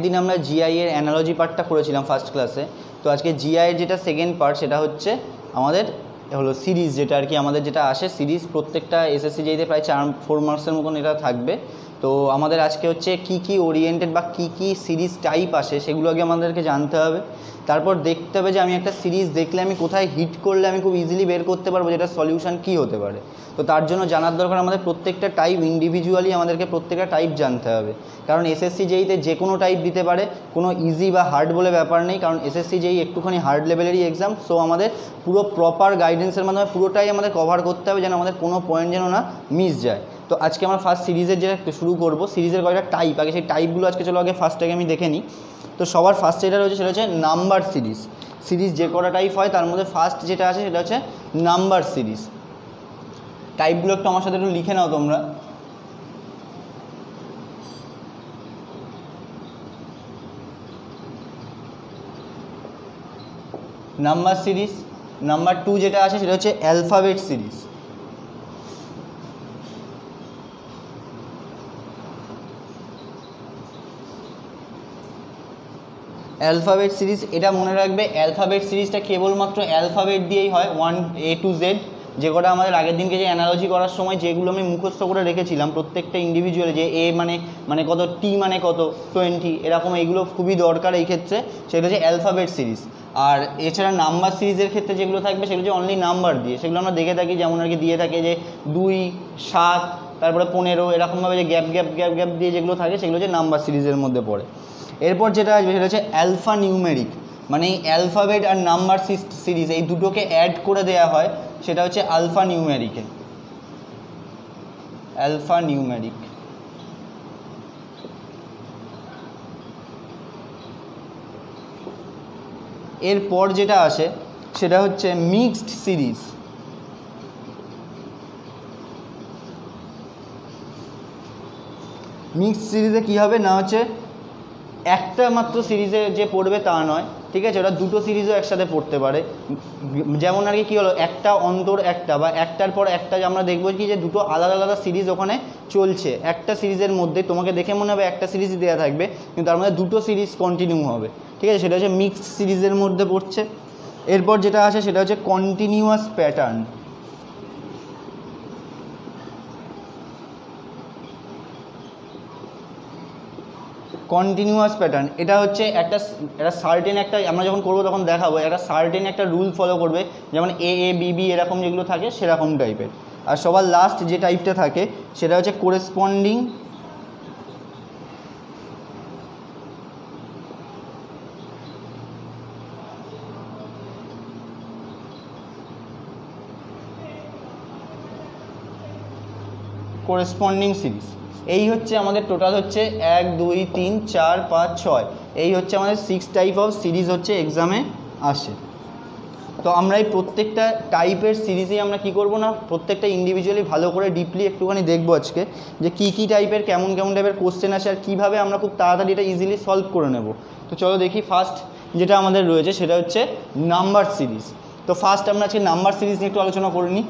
দিন আমরা জিআই এর অ্যানালজি পার্টটা করেছিলাম ফার্স্ট ক্লাসে। তো আজকে জিআই এর যেটা সেকেন্ড পার্ট সেটা হচ্ছে আমাদের হলো সিরিজ, যেটা আর কি আমাদের যেটা আসে সিরিজ প্রত্যেকটা এসএসসি জিআইতে প্রায় 4 মার্কসের মতন এটা থাকবে। তো আমাদের আজকে হচ্ছে কি ওরিয়েন্টেড বা কি সিরিজ টাইপ আসে সেগুলো আগে আমাদেরকে জানতে হবে। তারপর দেখতে হবে যে আমি একটা সিরিজ দেখলে আমি কোথায় হিট করলে আমি খুব ইজিলি বের করতে পারবো যেটা সলিউশন কী হতে পারে। তো তার জন্য জানার দরকার আমাদের প্রত্যেকটা টাইপ ইন্ডিভিজুয়ালি আমাদেরকে প্রত্যেকটা টাইপ জানতে হবে, কারণ এসএসসি জেইতে যে কোনো টাইপ দিতে পারে, কোনো ইজি বা হার্ড বলে ব্যাপার নেই, কারণ এসএসসি জেই একটুখানি হার্ড লেভেলেরই এক্সাম। সো আমাদের পুরো প্রপার গাইডেন্সের মাধ্যমে পুরোটাই আমাদের কভার করতে হবে যেন আমাদের কোনো পয়েন্ট যেন না মিস যায়। তো আজকে আমরা ফার্স্ট সিরিজের যেটা শুরু করবো, সিরিজের কয়েকটা টাইপ, আগে সেই টাইপগুলো আজকে চলো আগে ফার্স্টটাকে আমি দেখে নিই। তো সবার ফার্স্ট যেটা রয়েছে সেটা হচ্ছে নাম্বার সিরিজ। সিরিজ যে কটা টাইপ হয় তার মধ্যে ফার্স্ট যেটা আছে সেটা হচ্ছে নাম্বার সিরিজ। টাইপগুলো একটু আমার সাথে একটু লিখে নাও তোমরা। Number series. নাম্বার 2 যেটা আছে সেটা হচ্ছে অ্যালফাবেট সিরিজ। অ্যালফাবেট সিরিজ, এটা মনে রাখবে অ্যালফাবেট সিরিজটা কেবলমাত্র অ্যালফাবেট দিয়েই হয়, 1 A to Z। যে কটা আমাদের আগের দিনকে যে অ্যানালজি করার সময় যেগুলো আমি মুখস্থ করে রেখেছিলাম প্রত্যেকটা ইন্ডিভিজুয়ালি, যে এ মানে কত, টি মানে কত, 20 এরকম, এইগুলো খুবই দরকার এই ক্ষেত্রে। সেগুলো হচ্ছে অ্যালফাবেট সিরিজ। আর এছাড়া নাম্বার সিরিজের ক্ষেত্রে যেগুলো থাকবে সেগুলো হচ্ছে অনলি নাম্বার দিয়ে, সেগুলো আমরা দেখে থাকি, যেমন আর কি দিয়ে থাকে যে 2, 7, তারপরে 15, এরকমভাবে যে গ্যাপ গ্যাপ গ্যাপ গ্যাপ দিয়ে যেগুলো থাকে সেগুলো হচ্ছে নাম্বার সিরিজের মধ্যে পড়ে। এরপর যেটা আসবে সেটা হচ্ছে অ্যালফা নিউমেরিক, মানে এই অ্যালফাবেট আর নাম্বার সিরিজ এই দুটোকে অ্যাড করে দেওয়া হয়, সেটা হচ্ছে আলফা নিউমেরিকে। Alpha numeric. এরপর যেটা আসে সেটা হচ্ছে মিক্সড সিরিজ। মিক্সড সিরিজে কী হবে না হচ্ছে একটা মাত্র সিরিজে যে পড়বে তা নয়, ঠিক আছে, ওরা দুটো সিরিজও একসাথে পড়তে পারে। যেমন আর কি কী হলো, একটা অন্তর একটা বা একটার পর একটা, আমরা দেখবো কি যে দুটো আলাদা আলাদা সিরিজ ওখানে চলছে একটা সিরিজের মধ্যে, তোমাকে দেখে মনে হবে একটা সিরিজ দেওয়া থাকবে কিন্তু তার মধ্যে দুটো সিরিজ কন্টিনিউ হবে, ঠিক আছে, সেটা হচ্ছে মিক্সড সিরিজের মধ্যে পড়ছে। এরপর যেটা আসে সেটা হচ্ছে কন্টিনিউয়াস প্যাটার্ন। কন্টিনিউয়াস প্যাটার্ন এটা হচ্ছে একটা সার্টেন একটা, আমরা যখন করবো তখন দেখাবো, একটা সার্টেন একটা রুল ফলো করবে, যেমন এ এ বি বি এরকম যেগুলো থাকে সেরকম টাইপের। আর সবার লাস্ট যে টাইপটা থাকে সেটা হচ্ছে কোরেসপন্ডিং সিরিজ। এই হচ্ছে আমাদের টোটাল হচ্ছে 1 2 3 4 5 6, এই হচ্ছে আমাদের 6 টাইপ অফ সিরিজ হচ্ছে এক্সামে আসে। তো আমরা এই প্রত্যেকটা টাইপের সিরিজেই আমরা কি করব না, প্রত্যেকটা ইন্ডিভিজুয়ালি ভালো করে ডিপলি একটুখানি দেখবো আজকে যে কী টাইপের কেমন টাইপের কোশ্চেন আসে আর কীভাবে আমরা খুব তাড়াতাড়ি এটা ইজিলি সলভ করে নেব। তো চলো দেখি ফার্স্ট যেটা আমাদের রয়েছে সেটা হচ্ছে নাম্বার সিরিজ। তো ফার্স্ট আমরা আজকে নাম্বার সিরিজ নিয়ে একটু আলোচনা করে নিই।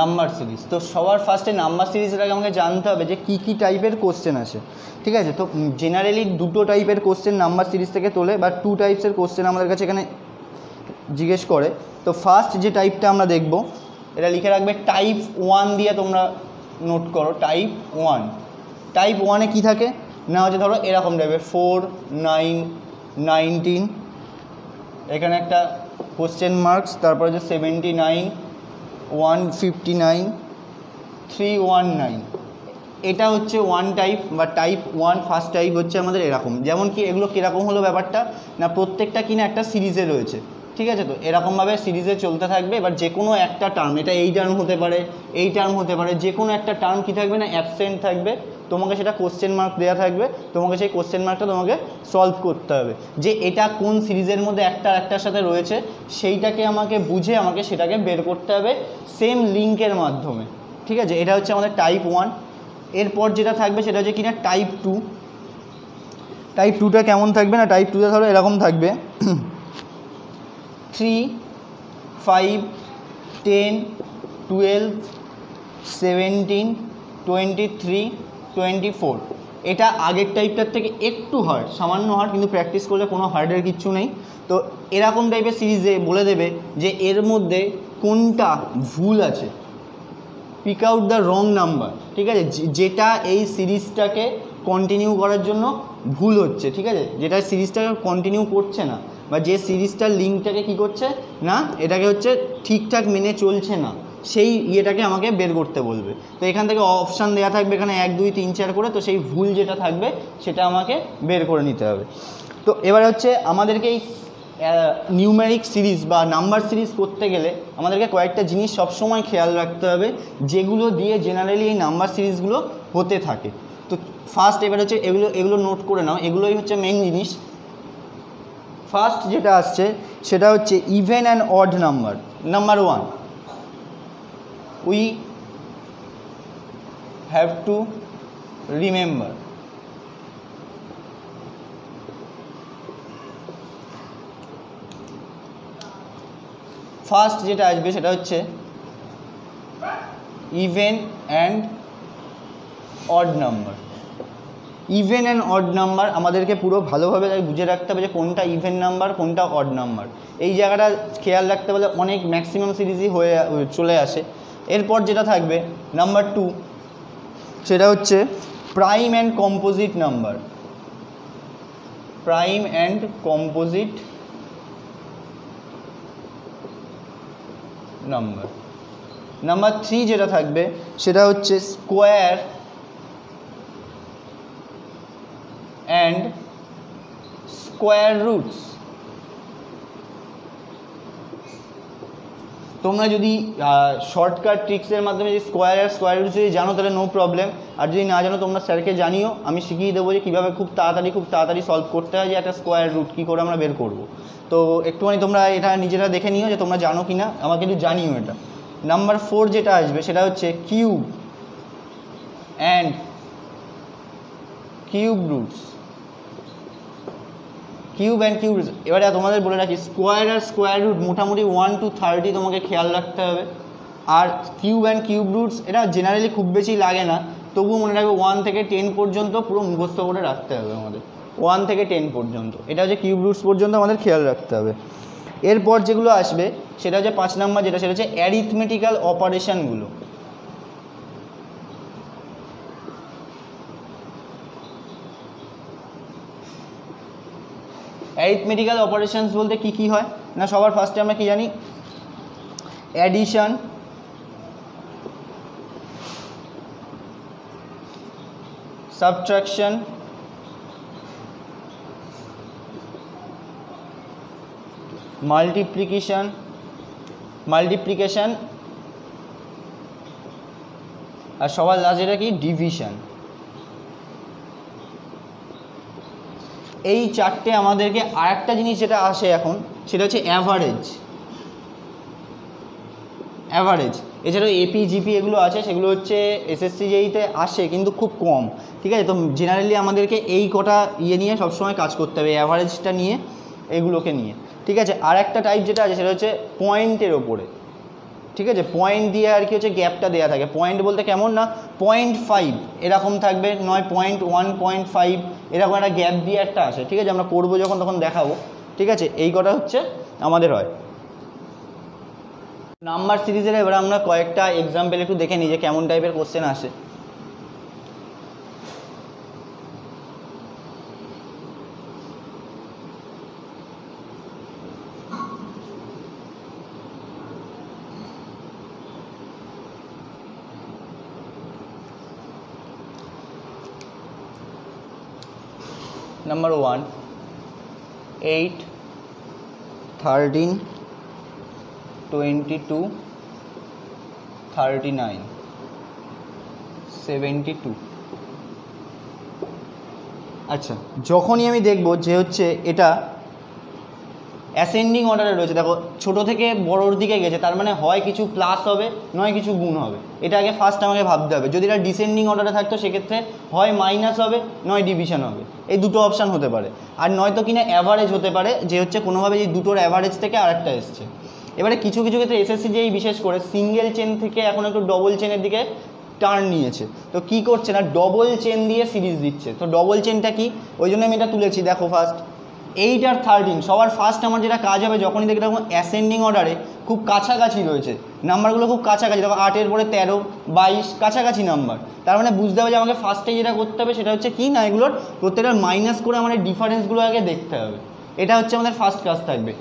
নাম্বার সিরিজ, তো সবার ফার্স্টে নাম্বার সিরিজের আগে আমাকে জানতে হবে যে কী টাইপের কোশ্চেন আসে, ঠিক আছে। তো জেনারেলি দুটো টাইপের কোশ্চেন নাম্বার সিরিজ থেকে তোলে, বা 2 টাইপসের কোশ্চেন আমাদের কাছে এখানে জিজ্ঞেস করে। তো ফার্স্ট যে টাইপটা আমরা দেখব, এটা লিখে রাখবে টাইপ 1 দিয়ে, তোমরা নোট করো টাইপ 1। টাইপ 1-এ কী থাকে না হচ্ছে ধরো এরকম টাইপের 4 9 19, এখানে একটা কোশ্চেন মার্কস, তারপরে যে 79 159 319, এটা হচ্ছে 1 টাইপ বা টাইপ 1 ফার্স্ট টাইপ হচ্ছে আমাদের এরকম। যেমন কি এগুলো কীরকম হলো ব্যাপারটা না, প্রত্যেকটা কিনা একটা সিরিজে রয়েছে, ঠিক আছে, তো এরকমভাবে সিরিজে চলতে থাকবে। এবার যে কোনো একটা টার্ম, এটা এই টার্ম হতে পারে, এই টার্ম হতে পারে, যে কোনো একটা টার্ম কী থাকবে না, অ্যাবসেন্ট থাকবে। তোমাকে সেটা কোশ্চেন মার্ক দেওয়া থাকবে, তোমাকে সেই কোশ্চেন মার্কটা তোমাকে সলভ করতে হবে যে এটা কোন সিরিজের মধ্যে একটার সাথে রয়েছে, সেইটাকে আমাকে বুঝে আমাকে সেটাকে বের করতে হবে সেম লিঙ্কের মাধ্যমে। ঠিক আছে, এটা হচ্ছে আমাদের টাইপ 1। এরপর যেটা থাকবে সেটা হচ্ছে কিনা টাইপ 2। টাইপ 2টা কেমন থাকবে না, টাইপ 2টা ধরো এরকম থাকবে 3, 5, 10, 12, 17, 23, 24। এটা আগের টাইপটার থেকে একটু হার্ড, সামান্য হার্ড, কিন্তু প্র্যাকটিস করলে কোনো হার্ডের কিচ্ছু নেই। তো এরকম টাইপের সিরিজে বলে দেবে যে এর মধ্যে কোনটা ভুল আছে, pick out the wrong number. ঠিক আছে, যেটা এই সিরিজটাকে কন্টিনিউ করার জন্য ভুল হচ্ছে। ঠিক আছে, যেটা সিরিজটাকে কন্টিনিউ করছে না, বা যে সিরিজটার লিঙ্কটাকে কী করছে না, এটাকে হচ্ছে ঠিকঠাক মেনে চলছে না, সেই ইয়েটাকে আমাকে বের করতে বলবে। তো এখান থেকে অপশান দেওয়া থাকবে এখানে 1, 2, 3, 4 করে। তো সেই ভুল যেটা থাকবে সেটা আমাকে বের করে নিতে হবে। তো এবার হচ্ছে আমাদেরকে এই নিউমেরিক সিরিজ বা নাম্বার সিরিজ করতে গেলে আমাদেরকে কয়েকটা জিনিস সবসময় খেয়াল রাখতে হবে, যেগুলো দিয়ে জেনারেলি এই নাম্বার সিরিজগুলো হতে থাকে। তো ফার্স্ট এবার হচ্ছে এগুলো নোট করে নাও, এগুলোই হচ্ছে মেইন জিনিস। ফার্স্ট যেটা আসছে সেটা হচ্ছে even and odd number. Number 1, we have to remember first যেটা আসবে সেটা হচ্ছে even and odd number. Even and odd number আমাদেরকে পুরো ভালোভাবে বুঝে রাখতে হবে যে কোনটা ইভেন নাম্বার, কোনটা অড নাম্বার। এই জায়গাটা খেয়াল রাখতে বলে অনেক ম্যাক্সিমাম সিরিজই হয়ে চলে আসে। এরপর যেটা থাকবে নাম্বার 2, সেটা হচ্ছে prime and composite number. Prime and composite number. Number 3 যেটা থাকবে সেটা হচ্ছে স্কোয়ার অ্যান্ড স্কোয়ার রুটস। তোমরা যদি শর্টকাট ট্রিক্সের মাধ্যমে যদি স্কোয়ার আর স্কোয়ার রুটস যদি জানো তাহলে নো প্রবলেম, আর যদি না জানো তোমরা স্যারকে জানিও, আমি শিখিয়ে দেবো যে কীভাবে খুব তাড়াতাড়ি সলভ করতে হয়, যে একটা স্কোয়ার রুট কী করে আমরা বের করব। তো একটুখানি তোমরা এটা নিজেরা দেখে নিও যে তোমরা জানো কি না, আমাকে একটু জানিও এটা। নাম্বার 4 যেটা আসবে সেটা হচ্ছে cube and cube roots. Cube and cube roots, এবারে তোমাদের বলে রাখি স্কোয়ার আর স্কোয়ার রুট মোটামুটি 1 to 30 তোমাকে খেয়াল রাখতে হবে। আর কিউব অ্যান্ড কিউব রুটস এটা জেনারেলি খুব বেশি লাগে না, তবুও মনে রাখবে 1 থেকে 10 পর্যন্ত পুরো মুখস্থ করে রাখতে হবে আমাদের। 1 থেকে 10 পর্যন্ত এটা হচ্ছে কিউব রুটস পর্যন্ত আমাদের খেয়াল রাখতে হবে। এরপর যেগুলো আসবে সেটা হচ্ছে 5 নাম্বার যেটা, সেটা হচ্ছে অ্যারিথমেটিক্যাল অপারেশনগুলো। অ্যারিথমেটিক্যাল অপারেশনস বলতে কি কি হয় না, সবার ফার্স্টে আমরা কি জানি, অ্যাডিশন, সাবট্রাকশন, মাল্টিপ্লিকেশন আর সবার লাস্ট যেটা কি ডিভিশন। এই চারটে আমাদেরকে আরেকটা জিনিস যেটা আসে এখন সেটা হচ্ছে অ্যাভারেজ। এছাড়াও এপি জিপি এগুলো আছে, সেগুলো হচ্ছে এসএসসি জেইতে আসে কিন্তু খুব কম। ঠিক আছে, তো জেনারেলি আমাদেরকে এই কটা নিয়ে সবসময় কাজ করতে হবে, অ্যাভারেজটা নিয়ে, এগুলোকে নিয়ে। ঠিক আছে, আর একটা টাইপ যেটা আছে সেটা হচ্ছে পয়েন্টের ওপরে। ঠিক আছে, পয়েন্ট দিয়ে আর কি হচ্ছে গ্যাপটা দেওয়া থাকে। পয়েন্ট বলতে কেমন না 0.5 এরকম থাকবে, নয় 0.1, 0.5 এরকম একটা গ্যাপ দিয়ে একটা আসে। ঠিক আছে, আমরা করবো যখন তখন দেখাবো। ঠিক আছে, এই কটা হচ্ছে আমাদের হয় নাম্বার সিরিজের। এবার আমরা কয়েকটা এক্সাম্পল একটু দেখে নিই যে কেমন টাইপের কোশ্চেন আসে। Number 1, 8, 13, 22, 39, 72। আচ্ছা, যখনই আমি দেখব যে হচ্ছে এটা অ্যাসেন্ডিং অর্ডারে রয়েছে, দেখো ছোট থেকে বড়োর দিকে গেছে, তার মানে হয় কিছু প্লাস হবে নয় কিছু গুণ হবে। এটা আগে ফার্স্ট আমাকে ভাবতে হবে। যদি এটা ডিসেন্ডিং অর্ডারে থাকতো সেক্ষেত্রে হয় মাইনাস হবে নয় ডিভিশন হবে, এই দুটো অপশান হতে পারে। আর নয়তো কিনা অ্যাভারেজ হতে পারে, যে হচ্ছে কোনোভাবে যে দুটোর অ্যাভারেজ থেকে আরেকটা এসছে। এবারে কিছু কিছু ক্ষেত্রে এসএসসি যেই বিশেষ করে সিঙ্গেল চেন থেকে এখন একটু ডবল চেনের দিকে টার্ন নিয়েছে। তো কি করছে না, ডবল চেন দিয়ে সিরিজ দিচ্ছে। তো ডবল চেনটা কি, ওই জন্য আমি এটা তুলেছি। দেখো ফার্স্ট 8 আর 13 সবার ফার্স্ট আমার যেটা কাজ হবে, যখনই দেখি তখন অ্যাসেন্ডিং অর্ডারে খুব কাছাকাছি রয়েছে নাম্বারগুলো, খুব কাছাকাছি। দেখো 8-এর পরে 13, 22 কাছাকাছি নাম্বার, তার মানে বুঝতে হবে যে আমাকে ফার্স্টে যেটা করতে হবে সেটা হচ্ছে কি না, এগুলোর প্রত্যেকটা মাইনাস করে আমাদের ডিফারেন্সগুলো আগে দেখতে হবে। এটা হচ্ছে আমাদের ফার্স্ট কাজ থাকবে।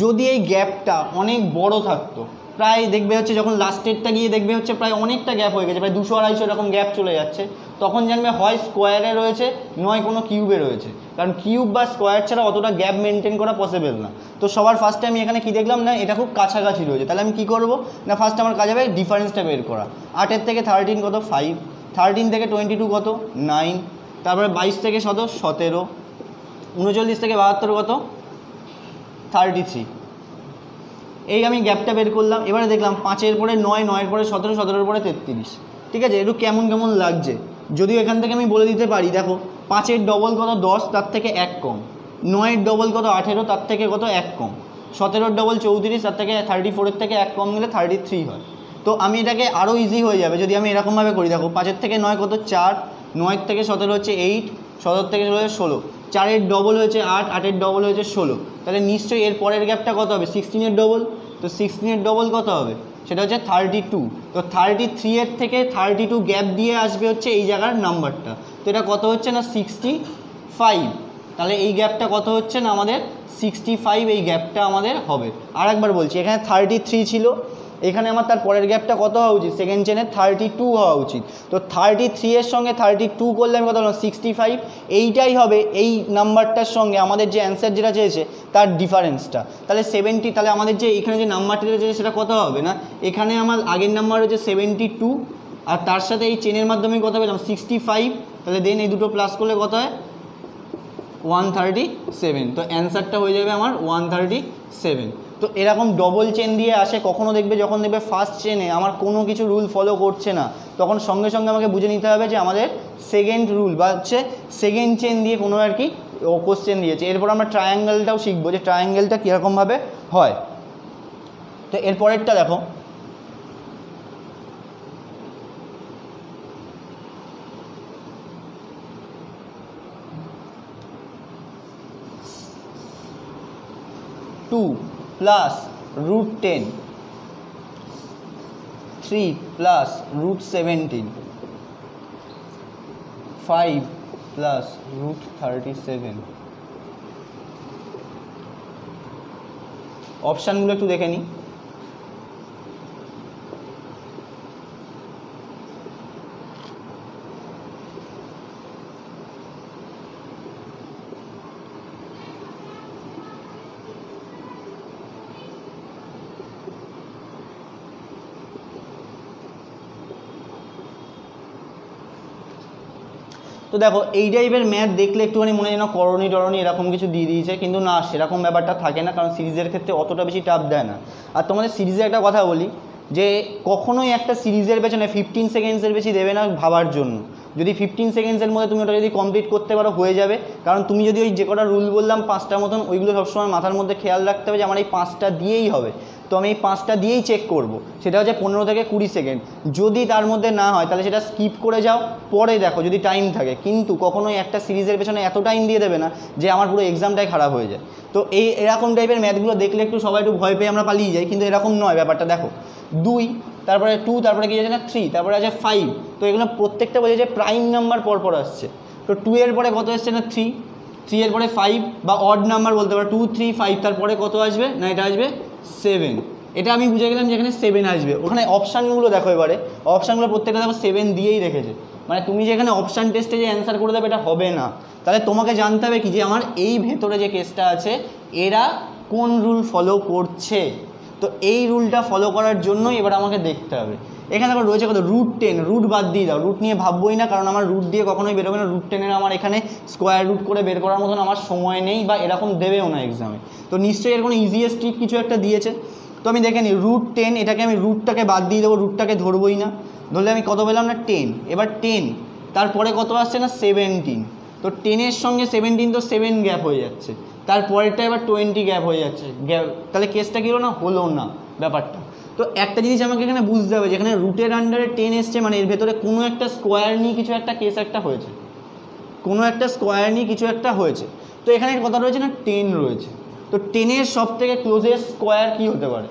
যদি এই গ্যাপটা অনেক বড় থাকতো, প্রায় দেখবে হচ্ছে যখন লাস্টেরটা গিয়ে দেখবে হচ্ছে প্রায় অনেকটা গ্যাপ হয়ে গেছে, প্রায় 200-250 এরকম গ্যাপ চলে যাচ্ছে, তখন জানবে হয় স্কোয়ারে রয়েছে নয় কোনো কিউবে রয়েছে। কারণ কিউব বা স্কোয়ার ছাড়া অতটা গ্যাপ মেনটেন করা পসিবল না। তো সবার ফার্স্টে আমি এখানে কি দেখলাম না, এটা খুব কাছাকাছি রয়েছে। তাহলে আমি কী করবো না, ফার্স্ট আমার কাজ হবে ডিফারেন্সটা বের করা। 8-এর থেকে 13 কত, 5, 13 থেকে 22 কত, 9, তারপরে 22 থেকে 17, 39 থেকে 72 কত, 33। এই আমি গ্যাপটা বের করলাম। এবারে দেখলাম 5-এর পরে 9, 9-এর পরে 17, 17-এর পরে 33। ঠিক আছে, একটু কেমন কেমন লাগছে। যদিও এখান থেকে আমি বলে দিতে পারি, দেখো 5-এর ডবল কত 10, তার থেকে 1 কম। 9-এর ডবল কত 18, তার থেকে কত 1 কম। 17-এর ডবল 34, তার থেকে 34-এর থেকে 1 কম নিলে 33 হয়। তো আমি এটাকে আরও ইজি হয়ে যাবে যদি আমি এরকমভাবে করি। দেখো 5-এর থেকে 9 কত 4, 9-এর থেকে 17 হচ্ছে 8, 17 থেকে 16, 4-এর ডবল হয়েছে 8, 8-এর ডবল হয়েছে 16। তাহলে নিশ্চয়ই এর পরের গ্যাপটা কত হবে, 16-এর ডবল। তো 16-এর ডবল কত হবে, সেটা হচ্ছে 32। তো 33-এর থেকে 32 গ্যাপ দিয়ে আসবে হচ্ছে এই জায়গার নাম্বারটা। তো এটা কত হচ্ছে না 65। তাহলে এই গ্যাপটা কত হচ্ছে না আমাদের 65, এই গ্যাপটা আমাদের হবে। আর একবার বলছি, এখানে 33 ছিল, এখানে আমার তার পরের গ্যাপটা কত হওয়া উচিত, সেকেন্ড চেনের 32 হওয়া উচিত। তো 33-এর সঙ্গে 32 করলে আমি কত হলাম 65। এইটাই হবে এই নাম্বারটার সঙ্গে আমাদের যে অ্যান্সার যেটা চেয়েছে তার ডিফারেন্সটা। তাহলে 70, তাহলে আমাদের যে এখানে যে নাম্বারটা চেয়েছে সেটা কত হবে না, এখানে আমার আগের নাম্বার হচ্ছে 72, আর তার সাথে এই চেনের মাধ্যমে কত পেলাম 65। তাহলে দেন এই দুটো প্লাস করলে কত হয় 137। তো অ্যান্সারটা হয়ে যাবে আমার 137। তো এরকম ডবল চেন দিয়ে আসে। কখনো দেখবে যখন দেখবে ফার্স্ট চেনে আমার কোনো কিছু রুল ফলো করছে না, তখন সঙ্গে সঙ্গে আমাকে বুঝে নিতে হবে যে আমাদের সেকেন্ড রুল বা হচ্ছে সেকেন্ড চেন দিয়ে কোনো আর কি কোশ্চেন দিয়েছে। এরপর আমরা ট্রায়াঙ্গেলটাও শিখবো যে ট্রায়াঙ্গেলটা কীরকমভাবে হয়। তো এরপরেরটা দেখো, टू प्लस √10, 3 प्लस √17, 5 प्लस √37। অপশানগুলো একটু দেখে নিই। তো দেখো এই টাইপের ম্যাথ দেখলে একটুখানি মনে হয় না করণী টরণী এরকম কিছু দিয়ে দিয়েছে, কিন্তু না, সেরকম ব্যাপারটা থাকে না, কারণ সিরিজের ক্ষেত্রে অতটা বেশি টাফ দেয় না। আর তোমাদের সিরিজের একটা কথা বলি, যে কখনোই একটা সিরিজের পেছনে 15 সেকেন্ডসের বেশি দেবে না ভাবার জন্য। যদি 15 সেকেন্ডসের মধ্যে তুমি ওটা যদি কমপ্লিট করতে পারো হয়ে যাবে। কারণ তুমি যদি ওই যে কটা রুল বললাম 5টার মতন, ওইগুলো সবসময় মাথার মধ্যে খেয়াল রাখতে হবে যে আমার এই 5টা দিয়েই হবে। তো আমি এই 5টা দিয়েই চেক করব, সেটা হচ্ছে 15 থেকে 20 সেকেন্ড। যদি তার মধ্যে না হয় তাহলে সেটা স্কিপ করে যাও, পরে দেখো যদি টাইম থাকে। কিন্তু কখনোই একটা সিরিজের পেছনে এত টাইম দিয়ে দেবে না যে আমার পুরো এক্সামটাই খারাপ হয়ে যায়। তো এরকম টাইপের ম্যাথগুলো দেখলে একটু সবাই একটু ভয় পেয়ে আমরা পালিয়ে যাই, কিন্তু এরকম নয় ব্যাপারটা। দেখো 2, তারপরে 2, তারপরে কি আছে না 3, তারপরে আছে 5। তো এগুলো প্রত্যেকটা বোঝে যে প্রাইম নাম্বার পরপর আসছে। তো 2 এর পরে কত এসছে না 3, 3 এর পরে 5, বা অড নাম্বার বলতে পারো 2, 3, 5, তারপরে কত আসবে না এটা আসবে 7। এটা আমি বুঝে গেলাম যে এখানে 7 আসবে। ওখানে অপশানগুলো দেখো, এবারে অপশানগুলো প্রত্যেকটা দেখো 7 দিয়েই রেখেছে। মানে তুমি যে এখানে অপশান টেস্টে যে অ্যান্সার করে দেবে এটা হবে না। তাহলে তোমাকে জানতে হবে কি যে আমার এই ভেতরে যে কেসটা আছে এরা কোন রুল ফলো করছে। তো এই রুলটা ফলো করার জন্যই এবার আমাকে দেখতে হবে। এখানে দেখো রয়েছে কত √10, রুট বাদ দিয়ে দাও, রুট নিয়ে ভাববোই না, কারণ আমার রুট দিয়ে কখনোই বেরোবে না। √10 আমার এখানে স্কোয়ার রুট করে বের করার মতন আমার সময় নেই, বা এরকম দেবেও না এক্সামে। তো নিশ্চয়ই এর কোনো ইজিয়েস্ট ট্রিক কিছু একটা দিয়েছে। তো আমি দেখে নিই √10, এটাকে আমি রুটটাকে বাদ দিয়ে দেবো, রুটটাকে ধরবোই না। ধরলে আমি কত পেলাম না 10। এবার 10 তারপরে কত আসছে না 17। তো 10-এর সঙ্গে 17 তো 7 গ্যাপ হয়ে যাচ্ছে, তারপরেরটা এবার 20 গ্যাপ হয়ে যাচ্ছে। তাহলে কেসটা কী হলো না, হলো না ব্যাপারটা। তো একটা জিনিস আমাকে এখানে বুঝতে হবে, যেখানে রুটের আন্ডারে 10 এসছে মানে এর ভেতরে কোনো একটা স্কোয়ার নিয়ে কিছু একটা কেস একটা হয়েছে, কোনো একটা স্কোয়ার নিয়ে কিছু একটা হয়েছে। তো এখানে কথা রয়েছে না 10 রয়েছে। তো 10-এর সব থেকে ক্লোজেস্ট স্কোয়ার কী হতে পারে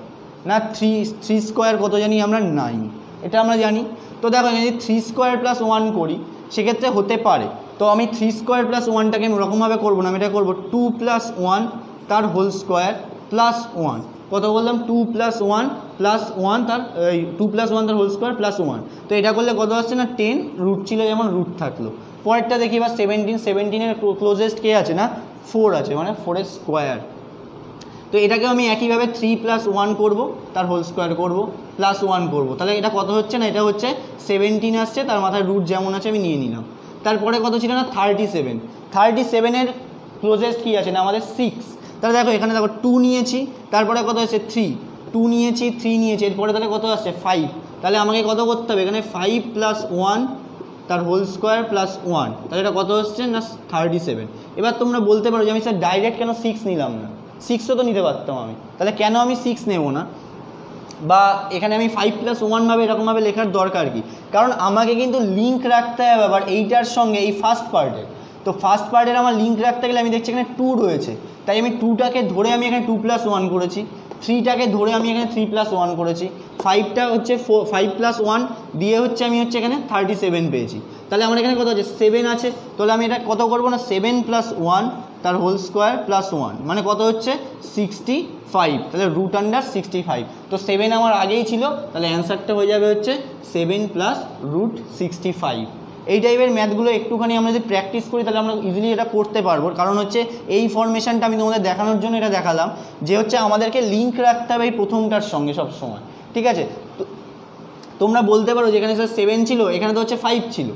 না 3 স্কোয়ার কত জানি আমরা 9, এটা আমরা জানি। তো দেখো যদি 3 স্কোয়ার প্লাস 1 করি সেক্ষেত্রে হতে পারে। তো আমি 3 স্কোয়ার প্লাস 1টাকে আমি ওরকমভাবে করবো না, আমি এটা করবো 2 + 1 তার হোল স্কোয়ার প্লাস 1। কত বললাম 2 + 1 + 1 তার 2 + 1 তার হোল স্কোয়ার প্লাস 1। তো এটা করলে কত আসছে না 10, রুট ছিল যেমন রুট থাকলো। পরেরটা দেখি এবার 17-এর ক্লোজেস্ট কে আছে না 4 আছে, মানে 4-এর স্কোয়ার। তো এটাকে আমি একইভাবে 3 + 1 করবো, তার হোল স্কোয়ার করবো প্লাস 1 করবো। তাহলে এটা কত হচ্ছে না, এটা হচ্ছে 17 আসছে, তার মাথায় রুট যেমন আছে আমি নিয়ে নিলাম। তারপরে কত ছিল না 37-এর ক্লোজেস্ট কী আছে না আমাদের 6। তাহলে দেখো এখানে দেখো 2 নিয়েছি, তারপরে কত হচ্ছে 3, 2 নিয়েছি 3 নিয়েছি, এরপরে তাহলে কত আসছে 5। তাহলে আমাকে কত করতে হবে এখানে 5 + 1 তার হোল স্কোয়ার প্লাস 1। তাহলে এটা কত হচ্ছে না 37। এবার তোমরা বলতে পারো যে আমি স্যার ডাইরেক্ট কেন 6 নিলাম না, 6ও তো নিতে পারতাম আমি, তাহলে কেন আমি 6 নেব না, বা এখানে আমি 5 + 1 ভাবে এরকমভাবে লেখার দরকার কি? কারণ আমাকে কিন্তু লিঙ্ক রাখতে হবে আবার এইটার সঙ্গে, এই ফার্স্ট পার্টের। তো ফার্স্ট পার্টের আমার লিঙ্ক রাখতে গেলে আমি দেখছি এখানে 2 রয়েছে, তাই আমি 2টাকে ধরে আমি এখানে 2 + 1 করেছি, 3টাকে ধরে আমি এখানে 3 + 1 করেছি, 5টা হচ্ছে 5 + 1 দিয়ে হচ্ছে আমি হচ্ছে এখানে 37 পেয়েছি। তাহলে আমার এখানে কত আছে 7 আছে। তাহলে আমি এটা কত করবো না 7 + 1 তার হোল স্কোয়ার প্লাস 1, মানে কত হচ্ছে 65। তাহলে √65। তো 7 আমার আগেই ছিল, তাহলে অ্যান্সারটা হয়ে যাবে হচ্ছে 7 + √65। এই টাইপের ম্যাথগুলো একটুখানি আমরা যদি প্র্যাকটিস করি তাহলে আমরা ইজিলি এটা করতে পারবো। কারণ হচ্ছে এই ফরমেশনটা আমি তোমাদের দেখানোর জন্য এটা দেখালাম, যে হচ্ছে আমাদেরকে লিঙ্ক রাখতে হবে এই প্রথমটার সঙ্গে সব সময়, ঠিক আছে? তোমরা বলতে পারো যেখানে স্যার 7 ছিল এখানে তো হচ্ছে 5 ছিল,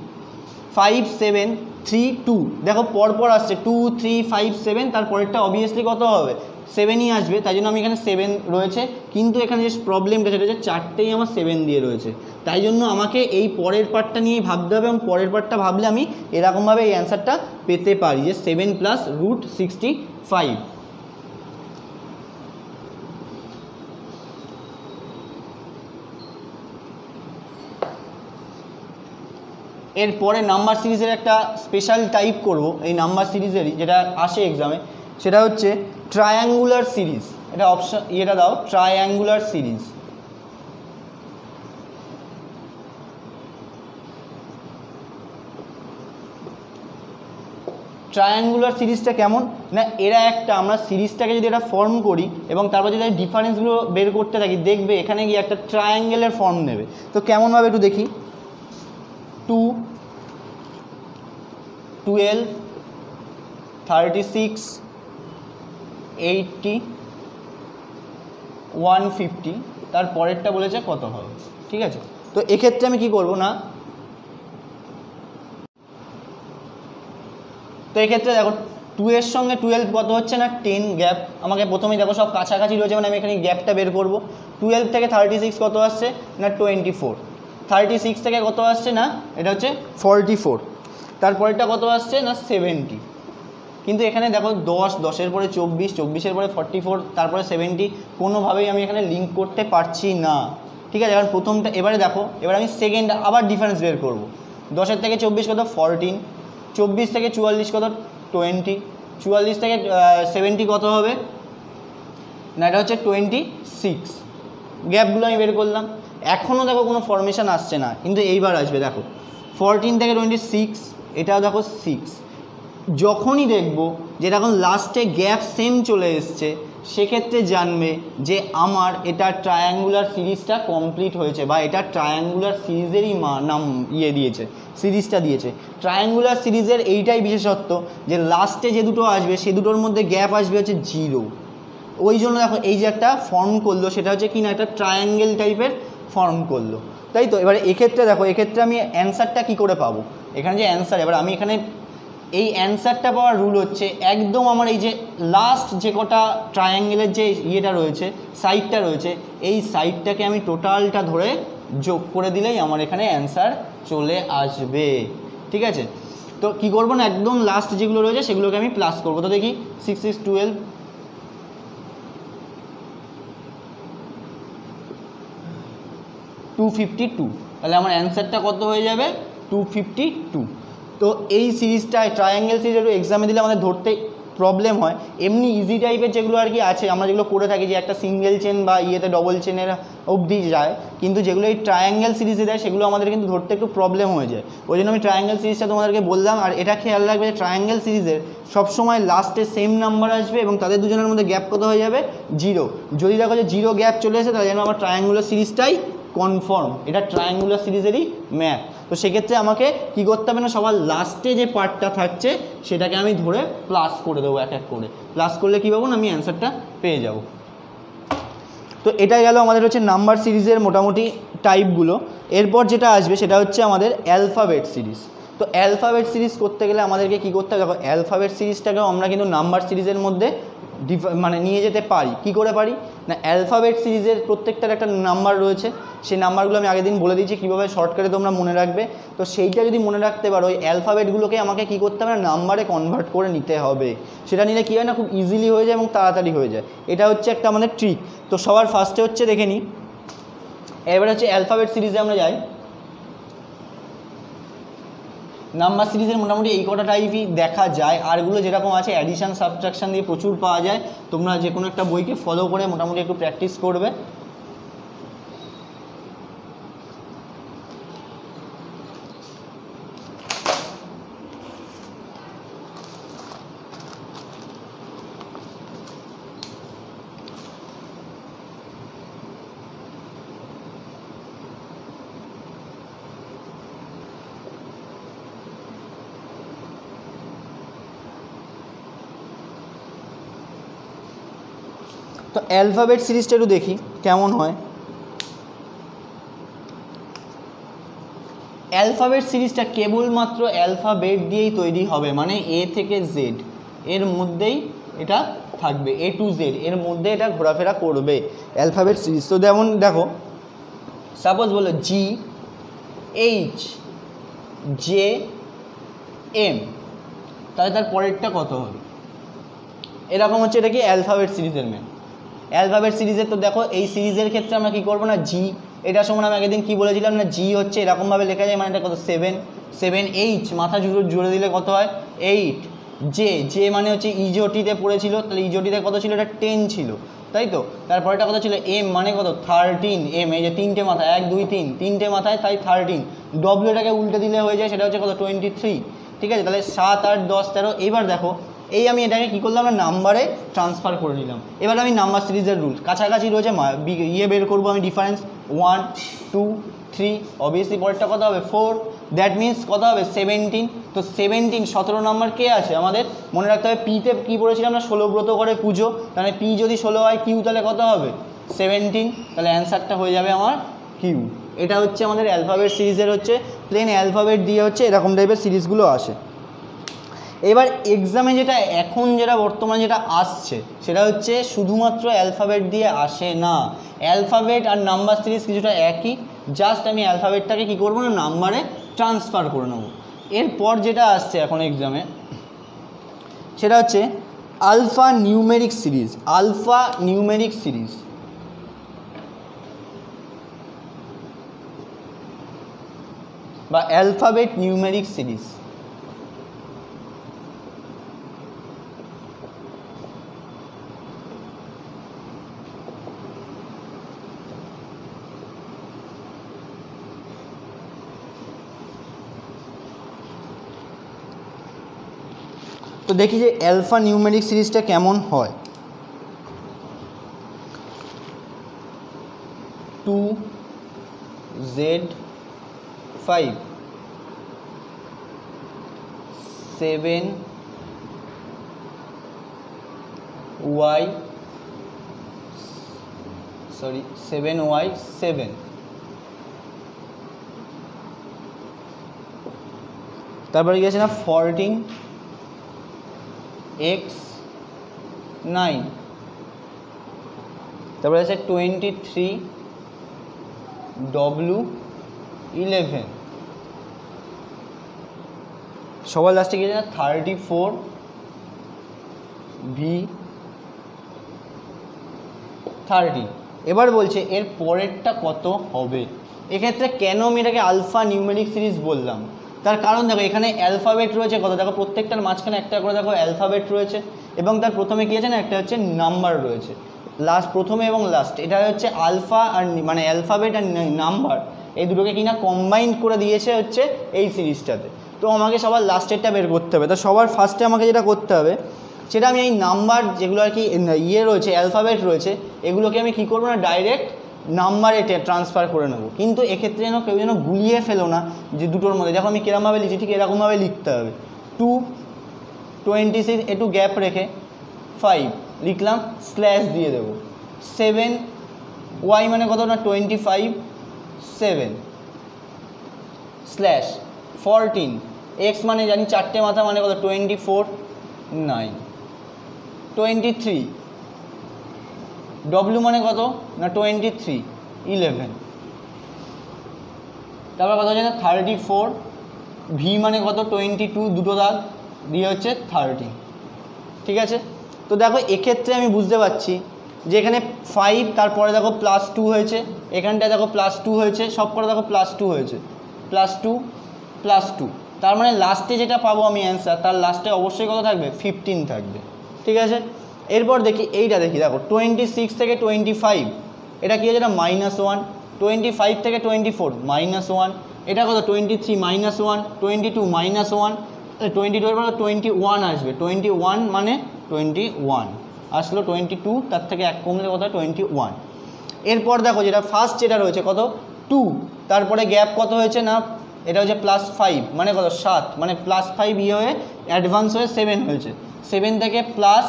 5 7 3 2, দেখো পরপর আসছে 2 3 5 7, তারপরেরটা অবভিয়াসলি কত হবে 7ই আসবে, তাই জন্য আমি এখানে 7 রয়েছে। কিন্তু এখানে যে প্রবলেমটা সেটা হচ্ছে 4টেই আমার 7 দিয়ে রয়েছে, তাই জন্য আমাকে এই পরের পার্টটা নিয়েই ভাবতে হবে, এবং পরের পার্টটা ভাবলে আমি এরকমভাবে এই অ্যান্সারটা পেতে পারি যে 7 + √65। এরপরে নাম্বার সিরিজের একটা স্পেশাল টাইপ করব, এই নাম্বার সিরিজেরই যেটা আসে এক্সামে, সেটা হচ্ছে ট্রায়াঙ্গুলার সিরিজ। এটা অপশন এটা দাও, ট্রায়াঙ্গুলার সিরিজ। ট্রায়াঙ্গুলার সিরিজটা কেমন না, এরা একটা আমরা সিরিজটাকে যদি এটা ফর্ম করি এবং তারপর যদি ডিফারেন্সগুলো বের করতে থাকি, দেখবে এখানে গিয়ে একটা ট্রায়াঙ্গেলের ফর্ম নেবে। তো কেমনভাবে একটু দেখি, 2 12 36 80 150, তার পরেরটা বলেছে কত হবে, ঠিক আছে? তো এক্ষেত্রে আমি কি করব না, তো এক্ষেত্রে দেখো 2 এর সঙ্গে 12 কত হচ্ছে না 10 গ্যাপ, আমাকে প্রথমেই দেখো সব কাছাকাছি রয়েছে, মানে আমি এখানে গ্যাপটা বের করব। 12 থেকে 36 কত আসছে না 24, 36 থেকে কত আসছে না এটা হচ্ছে 44, তারপরেরটা কত আসছে না 70। কিন্তু এখানে দেখো 10, 10-এর পরে 24, 24-এর পরে 44, তারপরে 70, কোনোভাবেই আমি এখানে লিঙ্ক করতে পারছি না, ঠিক আছে? কারণ প্রথমটা, এবারে দেখো এবার আমি সেকেন্ড আবার ডিফারেন্স বের করব। 10-এর থেকে 24 কত 14, 24 থেকে 44 কত 20, 44 থেকে 70 কত হবে না এটা হচ্ছে 26। গ্যাপগুলো আমি বের করলাম, এখনও দেখো কোনো ফরমেশন আসছে না, কিন্তু এইবার আসবে। দেখো 14 থেকে 26, এটাও দেখো 6। যখনই দেখবো যে এখন লাস্টে গ্যাপ সেম চলে এসছে, সেক্ষেত্রে জানবে যে আমার এটা ট্রায়াঙ্গুলার সিরিজটা কমপ্লিট হয়েছে, বা এটা ট্রায়াঙ্গুলার সিরিজেরই নাম দিয়েছে, সিরিজটা দিয়েছে। ট্রায়াঙ্গুলার সিরিজের এইটাই বিশেষত্ব যে লাস্টে যে দুটো আসবে সে দুটোর মধ্যে গ্যাপ আসবে হচ্ছে 0। ওই জন্য দেখো এই যে একটা ফর্ম করলো, সেটা হচ্ছে কি না একটা ট্রায়াঙ্গেল টাইপের ফর্ম করলো, তাই তো। এবারে এক্ষেত্রে দেখো, এক্ষেত্রে আমি অ্যান্সারটা কী করে পাবো, এখানে যে অ্যান্সার, এবার আমি এখানে এই অ্যান্সারটা পাওয়ার রুল হচ্ছে একদম আমার এই যে লাস্ট যে কটা ট্রায়াঙ্গেলের যে ইয়েটা রয়েছে, সাইডটা রয়েছে, এই সাইডটাকে আমি টোটালটা ধরে যোগ করে দিলেই আমার এখানে অ্যান্সার চলে আসবে, ঠিক আছে। তো কী করবো না, একদম লাস্ট যেগুলো রয়েছে সেগুলোকে আমি প্লাস করবো। তো দেখি 6 6 12 252, তাহলে আমার অ্যান্সারটা কত হয়ে যাবে 252। তো এই সিরিজটা ট্রায়াঙ্গেল সিরিজ একটু এক্সামে দিলে আমাদের ধরতে প্রবলেম হয়। এমনি ইজি টাইপের যেগুলো আর কি আছে, আমরা যেগুলো করে থাকি যে একটা সিঙ্গেল চেন বা ইয়েতে ডবল চেনের অবধি যায়, কিন্তু যেগুলো এই ট্রায়াঙ্গেল সিরিজে দেয় সেগুলো আমাদের কিন্তু ধরতে একটু প্রবলেম হয়ে যায়। ওই জন্য আমি ট্রায়াঙ্গেল সিরিজটা তোমাদেরকে বললাম। আর এটা খেয়াল রাখবে যে ট্রায়াঙ্গেল সিরিজের সবসময় লাস্টে সেম নাম্বার আসবে এবং তাদের দুজনের মধ্যে গ্যাপ কত হয়ে যাবে 0। যদি দেখো যে 0 গ্যাপ চলে এসে, তাহলে যেন আমার ট্রায়াঙ্গুলার সিরিজটাই কনফার্ম, এটা ট্রায়াঙ্গুলার সিরিজেরই ম্যাপ। তো সেক্ষেত্রে আমাকে কী করতে হবে না, সবার লাস্টে যে পার্টটা থাকছে সেটাকে আমি ধরে প্লাস করে দেবো, এক এক করে প্লাস করলে কী পাবো না, আমি অ্যান্সারটা পেয়ে যাব। তো এটাই গেল আমাদের হচ্ছে নাম্বার সিরিজের মোটামুটি টাইপগুলো। এরপর যেটা আসবে সেটা হচ্ছে আমাদের অ্যালফাবেট সিরিজ। তো অ্যালফাবেট সিরিজ করতে গেলে আমাদেরকে কী করতে হবে, দেখো অ্যালফাবেট সিরিজটাকেও আমরা কিন্তু নাম্বার সিরিজের মধ্যে মানে নিয়ে যেতে পারি। কি করে পারি না, অ্যালফাবেট সিরিজের প্রত্যেকটার একটা নাম্বার রয়েছে, সেই নাম্বারগুলো আমি আগের দিন বলে দিয়েছি কীভাবে শর্টকাটে তোমরা মনে রাখবে। তো সেইটা যদি মনে রাখতে পারো, ওই অ্যালফাবেটগুলোকে আমাকে কী করতে হবে না, নাম্বারে কনভার্ট করে নিতে হবে। সেটা নিলে কী হয় না, খুব ইজিলি হয়ে যায় এবং তাড়াতাড়ি হয়ে যায়। এটা হচ্ছে একটা আমাদের ট্রিক। তো সবার ফার্স্টে হচ্ছে দেখে নিই, এবার হচ্ছে অ্যালফাবেট সিরিজে আমরা যাই। নাম্বার সিরিজের মোটামুটি এই কটা টাইপই দেখা যায়, আরগুলো যেরকম আছে অ্যাডিশন সাবট্রাকশান দিয়ে প্রচুর পাওয়া যায়। তোমরা যে কোনো একটা বইকে ফলো করে মোটামুটি একটু প্র্যাকটিস করবে। তো অ্যালফাবেট সিরিজটা একটু দেখি কেমন হয়। অ্যালফাবেট সিরিজটা কেবলমাত্র অ্যালফাবেট দিয়েই তৈরি হবে, মানে এ থেকে জেড এর মধ্যেই এটা থাকবে, এ টু জেড এর মধ্যে এটা ঘোরাফেরা করবে অ্যালফাবেট সিরিজ। তো যেমন দেখো, সাপোজ বলো জি এইচ জে এম, তাহলে তার পরেরটা কত হবে, এরকম হচ্ছে এটা কি অ্যালফাবেট সিরিজের ম্যান। অ্যালফাবেট সিরিজের তো দেখো এই সিরিজের ক্ষেত্রে আমরা কী করবো না, জি এটা সময় আমি আগের দিন কী বলেছিলাম না, জি হচ্ছে এরকমভাবে লেখা যায়, মানে এটা কত 7 7 এইচ মাথা জুড়ে দিলে কত হয় 8, জে মানে হচ্ছে ইজোটিতে পড়েছিল, তাহলে ইজোটিতে কত ছিল, এটা 10 ছিল, তাই তো। তারপরেটা কত ছিল, এম মানে কত 13, এম এই যে 3টে মাথায় 1 2 3 3টে মাথায় তাই 13, ডব্লিউটাকে উল্টে দিলে হয়ে যায়, সেটা হচ্ছে কত 23, ঠিক আছে। তাহলে 7 8 10 13। এইবার দেখো এই আমি এটাকে কী করলাম না, নাম্বারে ট্রান্সফার করে নিলাম। এবার আমি নাম্বার সিরিজের রুল কাছাকাছি রয়েছে, ইয়ে বের করবো আমি, ডিফারেন্স 1 2 3, অবভিয়াসলি পরেরটা কত হবে 4, দ্যাট মিনস কত হবে 17। তো 17 নাম্বার কে আছে আমাদের, মনে রাখতে হবে পিতে কী পড়েছিলাম না, 16 ব্রত করে পুজো, তাহলে পি যদি 16 হয় কিউ তাহলে কত হবে 17, তাহলে অ্যান্সারটা হয়ে যাবে আমার কিউ। এটা হচ্ছে আমাদের অ্যালফাবেট সিরিজের হচ্ছে প্লেন অ্যালফাবেট দিয়ে হচ্ছে এরকম টাইপের সিরিজগুলো আসে। এবার এক্সামে যেটা এখন যেটা বর্তমানে যেটা আসছে সেটা হচ্ছে শুধুমাত্র অ্যালফাবেট দিয়ে আসে না, অ্যালফাবেট আর নাম্বার সিরিজ কিছুটা একই, জাস্ট আমি অ্যালফাবেটটাকে কী করবো না, নাম্বারে ট্রান্সফার করে নেবো। এরপর যেটা আসছে এখন এক্সামে সেটা হচ্ছে alpha numeric series. Alpha numeric series বা অ্যালফাবেট নিউমেরিক সিরিজ। তো দেখি যে অ্যালফা নিউমেরিক সিরিজটা কেমন হয়। 2Z5 7Y সরি 7y7, তারপরে কি আছে না 14x9, তারপরে আছে 23w11, সবার লাস্টে কি আছে না 34v30। এবার বলছে এর পরেরটা কত হবে। এক্ষেত্রে কেন আমি এটাকে আলফা নিউমেরিক সিরিজ বললাম, তার কারণ দেখো এখানে অ্যালফাবেট রয়েছে কত, দেখো প্রত্যেকটার মাঝখানে একটা করে দেখো অ্যালফাবেট রয়েছে, এবং তার প্রথমে কী আছে না একটা হচ্ছে নাম্বার রয়েছে, লাস্ট প্রথমে এবং লাস্ট, এটা হচ্ছে আলফা আর মানে অ্যালফাবেট আর নাম্বার এই দুটোকে কিনা কম্বাইন করে দিয়েছে হচ্ছে এই সিরিজটাতে। তো আমাকে সবার লাস্টেরটা বের করতে হবে। তো সবার ফার্স্টে আমাকে যেটা করতে হবে সেটা আমি এই নাম্বার যেগুলো আর কি ইয়ে রয়েছে অ্যালফাবেট রয়েছে এগুলোকে আমি কী করবো না ডাইরেক্ট নাম্বারে ট্রান্সফার করে নেবো। কিন্তু এক্ষেত্রে যেন কেউ যেন গুলিয়ে ফেলো না যে দুটোর মধ্যে, দেখো আমি কিরমভাবে লিখছি ঠিক এরকমভাবে লিখতে হবে। 226 একটু গ্যাপ রেখে 5 লিখলাম, স্ল্যাশ দিয়ে দেবো। 7y মানে কত না 25, 7 স্ল্যাশ 14x মানে জানি চারটে মাথা মানে কত 24, 9 23, w মানে কত না 23, 11, তারপর কত হচ্ছে না 34, v মানে কত 22 দুটো দাগ দিয়ে হচ্ছে 30। ঠিক আছে, তো দেখো এক্ষেত্রে আমি বুঝতে পারছি যে এখানে 5 তারপরে দেখো +2 হয়েছে, এখানটায় দেখো +2 হয়েছে, সব করে দেখো +2 হয়েছে, +2 +2, তার মানে লাস্টে যেটা পাবো আমি অ্যান্সার তার লাস্টে অবশ্যই কত থাকবে 15 থাকবে। ঠিক আছে, এরপর দেখি এইটা দেখি, দেখো 26 থেকে 25 এটা কী হয়েছে এটা -1, 25 থেকে 24 -1, এটা কত 23 -1, 22 -1, 22 এর পর 21 আসবে, 21 মানে 21 আসলো, 22 তার থেকে এক কমলে কত 21। এরপর দেখো যেটা ফার্স্ট যেটা রয়েছে কত 2, তারপরে গ্যাপ কত হয়েছে না এটা হচ্ছে +5 মানে কত 7, মানে +5 ইয়ে হয়ে অ্যাডভান্স হয়ে 7 হয়েছে, 7 থেকে প্লাস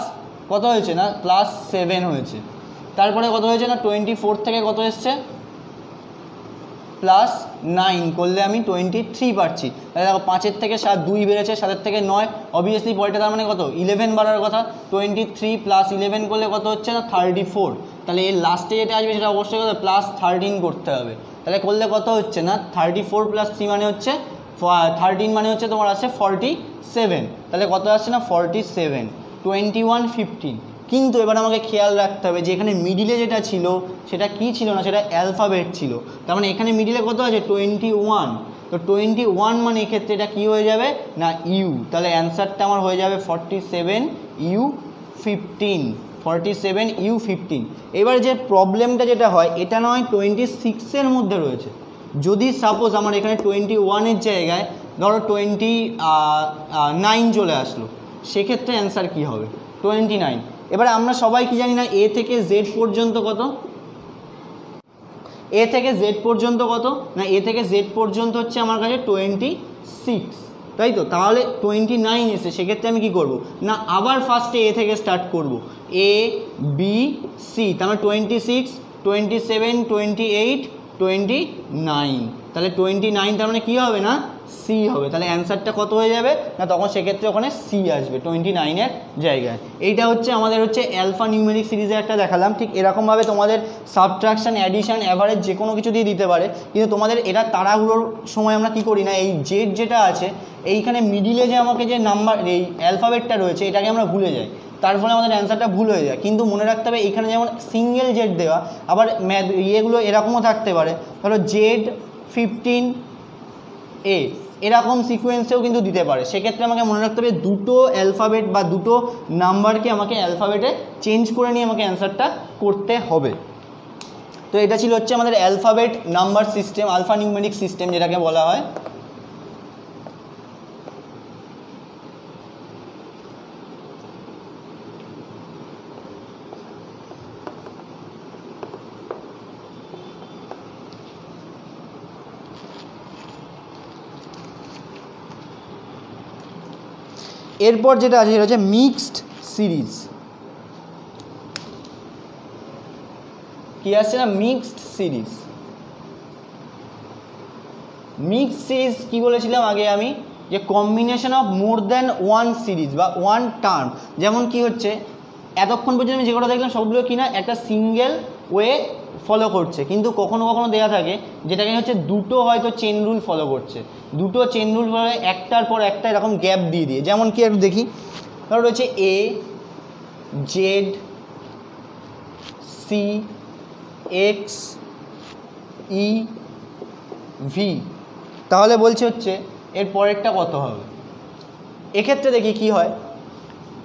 কত হয়েছে না +7 হয়েছে, তারপরে কত হয়েছে না 24 থেকে কত এসছে +9 করলে আমি 23 পাচ্ছি। তাহলে দেখো 5-এর থেকে 7 2 বেড়েছে, 7-এর থেকে 9 অবভিয়াসলি পরেরটা তার মানে কত 11 বাড়ার কথা, 23 + 11 করলে কত হচ্ছে না 34, তাহলে এর লাস্টে যেটা আসবে সেটা অবশ্যই কত +13 করতে হবে, তাহলে করলে কত হচ্ছে না 34 + 3 মানে হচ্ছে 13 মানে হচ্ছে তোমার আছে 47, তাহলে কত আসছে না 47, 21 15। কিন্তু এবার আমাকে খেয়াল রাখতে হবে যে এখানে মিডিলে যেটা ছিল সেটা কি ছিল না সেটা অ্যালফাবেট ছিল, তার মানে এখানে মিডিলে কত আছে 21, তো 21 মানে এক্ষেত্রে এটা কী হয়ে যাবে না ইউ, তাহলে অ্যান্সারটা আমার হয়ে যাবে 47u15, 47u15। এবার যে প্রবলেমটা যেটা হয় এটা নয় 26-এর মধ্যে রয়েছে, যদি সাপোজ আমার এখানে 21-এর জায়গায় ধরো 29 চলে আসলো, সেক্ষেত্রে অ্যান্সার কী হবে 29। এবারে আমরা সবাই কি জানি না এ থেকে জেড পর্যন্ত কত, এ থেকে জেড পর্যন্ত কত না এ থেকে জেড পর্যন্ত হচ্ছে আমার কাছে 26, তাই তো, তাহলে 29 এসে সেক্ষেত্রে আমি কি করব না আবার ফার্স্টে এ থেকে স্টার্ট করব, এ বি সি, তার মানে 26 27 28 29, তাহলে 29 তার মানে কী হবে না সি হবে, তাহলে অ্যান্সারটা কত হয়ে যাবে না তখন সেক্ষেত্রে ওখানে সি আসবে 29-এর জায়গায়। এইটা হচ্ছে আমাদের হচ্ছে অ্যালফা নিউমেরিক সিরিজে একটা দেখালাম, ঠিক এরকমভাবে তোমাদের সাবট্রাকশন অ্যাডিশন অ্যাভারেজ যে কোনো কিছু দিয়ে দিতে পারে, কিন্তু তোমাদের এটা তাড়াহুড়োর সময় আমরা কি করি না এই জেড যেটা আছে এইখানে মিডিলে যে আমাকে যে নাম্বার এই অ্যালফাবেটটা রয়েছে এটাকে আমরা ভুলে যাই, তার ফলে আমাদের অ্যান্সারটা ভুল হয়ে যায়। কিন্তু মনে রাখতে হবে এইখানে যেমন সিঙ্গেল জেড দেওয়া, আবার ইয়েগুলো এরকমও থাকতে পারে, ধরো Z15A এরকম সিকোয়েন্সেও কিন্তু দিতে পারে, সেক্ষেত্রে আমাকে মনে রাখতে হবে দুটো অ্যালফাবেট বা দুটো নাম্বারকে আমাকে অ্যালফাবেটে চেঞ্জ করে নিয়ে আমাকে অ্যান্সারটা করতে হবে। তো এটা ছিল হচ্ছে আমাদের alphabet number system, alpha numeric system যেটাকে বলা হয়। এরপর যেটা আছে সেটা হচ্ছে মিক্সড সিরিজ। কি আসছে না মিক্সড সিরিজ। মিক্সড সিরিজ কি বলেছিলাম আগে আমি, যে combination of more than one series বা ওয়ান টার্ম। যেমন কি হচ্ছে এতক্ষণ পর্যন্ত আমি যে কটা দেখলাম সবগুলো কি না একটা সিঙ্গেল ওয়ে ফলো করছে, কিন্তু কখনো কখনো দেওয়া থাকে যেটাকে হচ্ছে দুটো হয়তো চেন রুল ফলো করছে, দুটো চেন রুল ফলো একটার পর একটা এরকম গ্যাপ দিয়ে দিয়ে। যেমন কি একটু দেখি, ধরো রয়েছে A Z C X E V, তাহলে বলছে হচ্ছে এর পরেরটা কত হবে। এক্ষেত্রে দেখি কি হয়,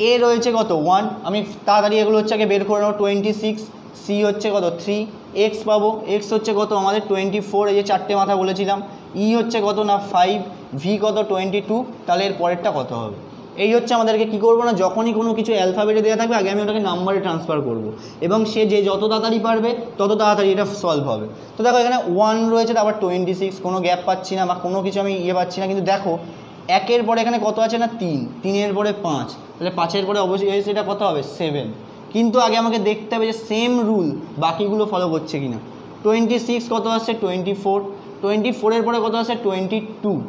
এ রয়েছে কত 1, আমি তাড়াতাড়ি এগুলো হচ্ছে আগে বের করে নেবো 26, সি হচ্ছে কত 3, এক্স পাবো, এক্স হচ্ছে কত আমাদের 24, এই যে চারটে মাথা বলেছিলাম, ই হচ্ছে কত না 5, ভি কত 22, তাহলে এর পরেরটা কত হবে। এই হচ্ছে আমাদেরকে কী করবো না, যখনই কোনো কিছু অ্যালফাবেটে দেওয়া থাকবে আগে আমি ওটাকে নাম্বারে ট্রান্সফার করব, এবং সে যে যত তাড়াতাড়ি পারবে তত তাড়াতাড়ি এটা সলভ হবে। তো দেখো এখানে 1 রয়েছে, তারপর 26, কোনো গ্যাপ পাচ্ছি না বা কোনো কিছু আমি পাচ্ছি না, কিন্তু দেখো একের পরে এখানে কত আছে না 3, 3-এর পরে 5, তাহলে 5-এর পরে অবশ্যই এটা কত হবে 7। কিন্তু আগে আমাকে দেখতে হবে যে সেম রুল বাকিগুলো ফলো করছে কি না। 26 কত আসছে 24, 24-এর পরে কত আসছে 22।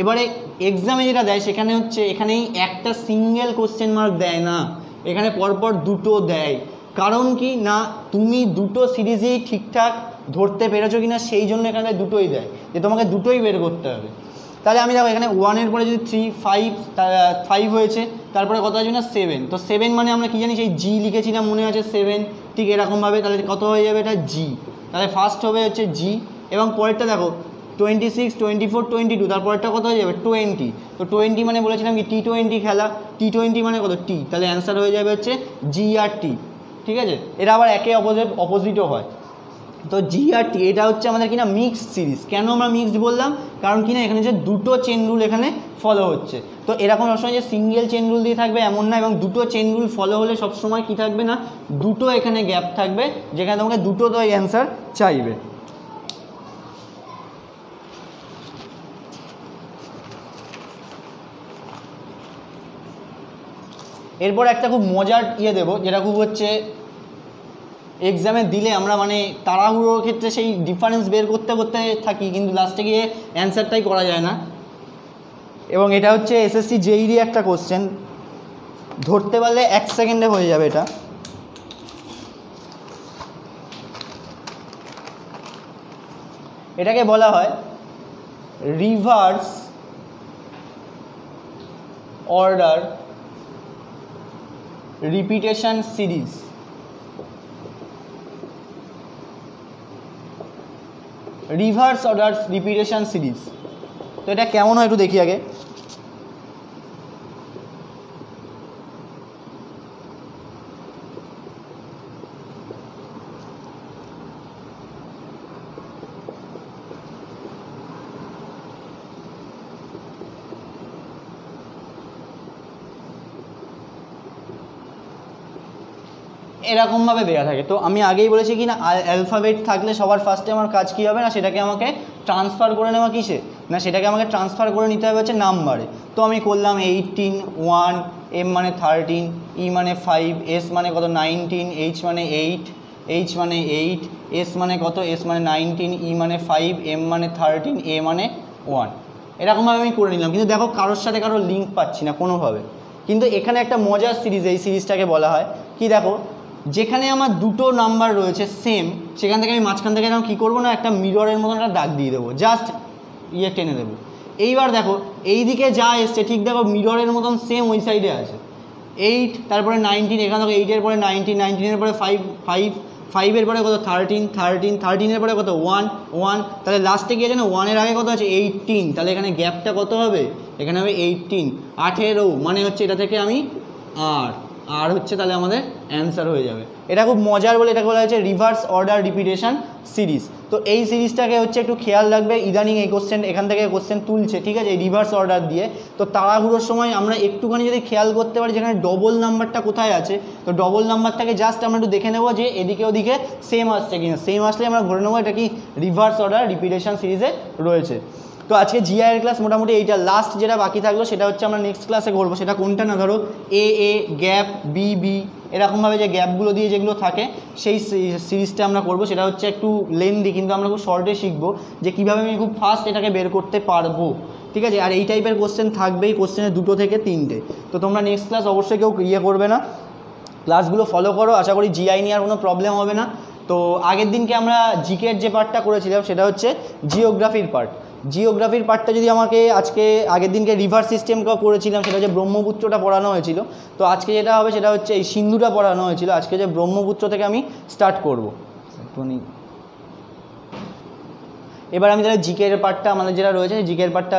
এবারে এক্সামে যেটা দেয় সেখানে হচ্ছে এখানেই একটা সিঙ্গেল কোশ্চেন মার্ক দেয় না, এখানে পরপর দুটো দেয়। কারণ কি না তুমি দুটো সিরিজেই ঠিকঠাক ধরতে পেরেছো কিনা সেই জন্য এখানে দুটোই দেয়, যে তোমাকে দুটোই বের করতে হবে। তাহলে আমি দেখো এখানে 1-এর পরে যদি 3 5 হয়েছে, তারপরে কত আছে না 7, তো 7 মানে আমরা কী জানি সেই জি লিখেছিলাম মনে আছে 7, ঠিক এরকমভাবে তাহলে কত হয়ে যাবে এটা জি, তাহলে ফার্স্ট হবে হচ্ছে জি, এবং পরেরটা দেখো 26 24 22, তারপরেরটা কত হয়ে যাবে 20, তো 20 মানে বলেছিলাম কি T20 খেলা, T20 মানে কত টি, তাহলে অ্যান্সার হয়ে যাবে হচ্ছে জি আর টি, ঠিক আছে। এটা আবার একে অপোজিটও হয়। তো জি আর টি এটা হচ্ছে আমাদের কিনা মিক্সড সিরিজ। কেন আমরা মিক্সড বললাম, কারণ কিনা এখানে যে দুটো চেন রুল এখানে ফলো হচ্ছে, তো এরকম সবসময় যে সিঙ্গেল চেন রুল দিয়ে থাকবে এমন না, এবং দুটো চেন রুল ফলো হলে সবসময় কি থাকবে না দুটো এখানে গ্যাপ থাকবে, যেখানে তোমাকে দুটো তো অ্যান্সার চাইবে। এরপর একটা খুব মজার দেবো, যেটা খুব হচ্ছে এক্সামে দিলে আমরা মানে তাড়াহুড়োর ক্ষেত্রে সেই ডিফারেন্স বের করতে করতে থাকি, কিন্তু লাস্টে গিয়ে অ্যান্সারটাই করা যায় না। এবং এটা হচ্ছে এসএসসি জেইরি একটা কোশ্চেন, ধরতে পারলে 1 সেকেন্ডে হয়ে যাবে। এটাকে বলা হয় reverse order repetition series. Reverse order repetition series, তো এটা কেমন হয় একটু দেখি আগে। এরকমভাবে দেওয়া থাকে, তো আমি আগেই বলেছি কি না অ্যালফাবেট থাকলে সবার ফার্স্টে আমার কাজ কী হবে না, সেটাকে আমাকে ট্রান্সফার করে নেওয়া কিসে না, সেটাকে আমাকে ট্রান্সফার করে নিতে হবে হচ্ছে নাম্বারে। তো আমি করলাম 18 1, এম মানে 13, ই মানে 5, এস মানে কত 19, এইচ মানে 8, এইচ মানে 8, এস মানে কত এস মানে 19, ই মানে 5, এম মানে 13, এ মানে 1। এরকমভাবে আমি করে নিলাম, কিন্তু দেখো কারোর সাথে কারোর লিঙ্ক পাচ্ছি না কোনোভাবে। কিন্তু এখানে একটা মজার সিরিজ, এই সিরিজটাকে বলা হয় কি, দেখো যেখানে আমার দুটো নাম্বার রয়েছে সেম, সেখান থেকে আমি মাঝখান থেকে কী করবো না একটা মিররের মতন একটা দাগ দিয়ে দেবো, জাস্ট টেনে দেবো। এইবার দেখো এই দিকে যা এসছে ঠিক দেখো মিররের মতন সেম ওই সাইডে আছে 8, তারপরে 19, এখানে দেখো 8-এর পরে 19, 19-এর পরে 5, 5-এর পরে কত 13, 13-এর পরে কত 1, 1, তাহলে লাস্টে গিয়ে আছে না 1-এর আগে কত আছে 18, তাহলে এখানে গ্যাপটা কত হবে, এখানে হবে 18, 18 মানে হচ্ছে এটা থেকে আমি আর হচ্ছে, তাহলে আমাদের অ্যান্সার হয়ে যাবে। এটা খুব মজার বলে এটাকে বলা হয়েছে রিভার্স অর্ডার রিপিটেশন সিরিজ। তো এই সিরিজটাকে হচ্ছে একটু খেয়াল রাখবে, ইদানিং এই কোশ্চেন এখান থেকে কোশ্চেন তুলছে, ঠিক আছে, এই রিভার্স অর্ডার দিয়ে। তো তাড়াহুড়োর সময় আমরা একটুখানি যদি খেয়াল করতে পারি যেখানে ডবল নাম্বারটা কোথায় আছে, তো ডবল নাম্বারটাকে জাস্ট আমরা একটু দেখে নেবো যে এদিকে ওদিকে সেম আসছে কিনা, সেম আসলে আমরা ধরে নেবো এটা কি রিভার্স অর্ডার রিপিটেশন সিরিজে রয়েছে। তো আজকে জিআইয়ের ক্লাস মোটামুটি এইটা লাস্ট যেটা বাকি থাকলো সেটা হচ্ছে আমরা নেক্সট ক্লাসে করবো। সেটা কোনটা না, ধরো এ এ গ্যাপ বি বি এরকমভাবে যে গ্যাপগুলো দিয়ে যেগুলো থাকে সেই সিরিজটা আমরা করবো। সেটা হচ্ছে একটু লেন্দি, কিন্তু আমরা খুব শর্টে শিখবো যে কীভাবে আমি খুব ফাস্ট এটাকে বের করতে পারবো, ঠিক আছে। আর এই টাইপের কোশ্চেন থাকবেই, কোশ্চেনের 2 থেকে 3টে। তো তোমরা নেক্সট ক্লাস অবশ্যই কেউ করবে না, ক্লাসগুলো ফলো করো, আশা করি জিআই নিয়ে আর কোনো প্রবলেম হবে না। তো আগের দিনকে আমরা জিকের যে পার্টটা করেছিলাম সেটা হচ্ছে জিওগ্রাফির পার্ট। জিওগ্রাফির পার্টটা যদি আমাকে আজকে আগের দিনকে রিভার সিস্টেম করেছিলাম, সেটা হচ্ছে ব্রহ্মপুত্রটা পড়ানো হয়েছিল। তো আজকে যেটা হবে সেটা হচ্ছে এই সিন্ধুটা পড়ানো হয়েছিল, আজকে যে ব্রহ্মপুত্র থেকে আমি স্টার্ট করবো। এবার আমি তাহলে জিকের পার্টটা আমাদের যেটা রয়েছে জিকের পার্টটা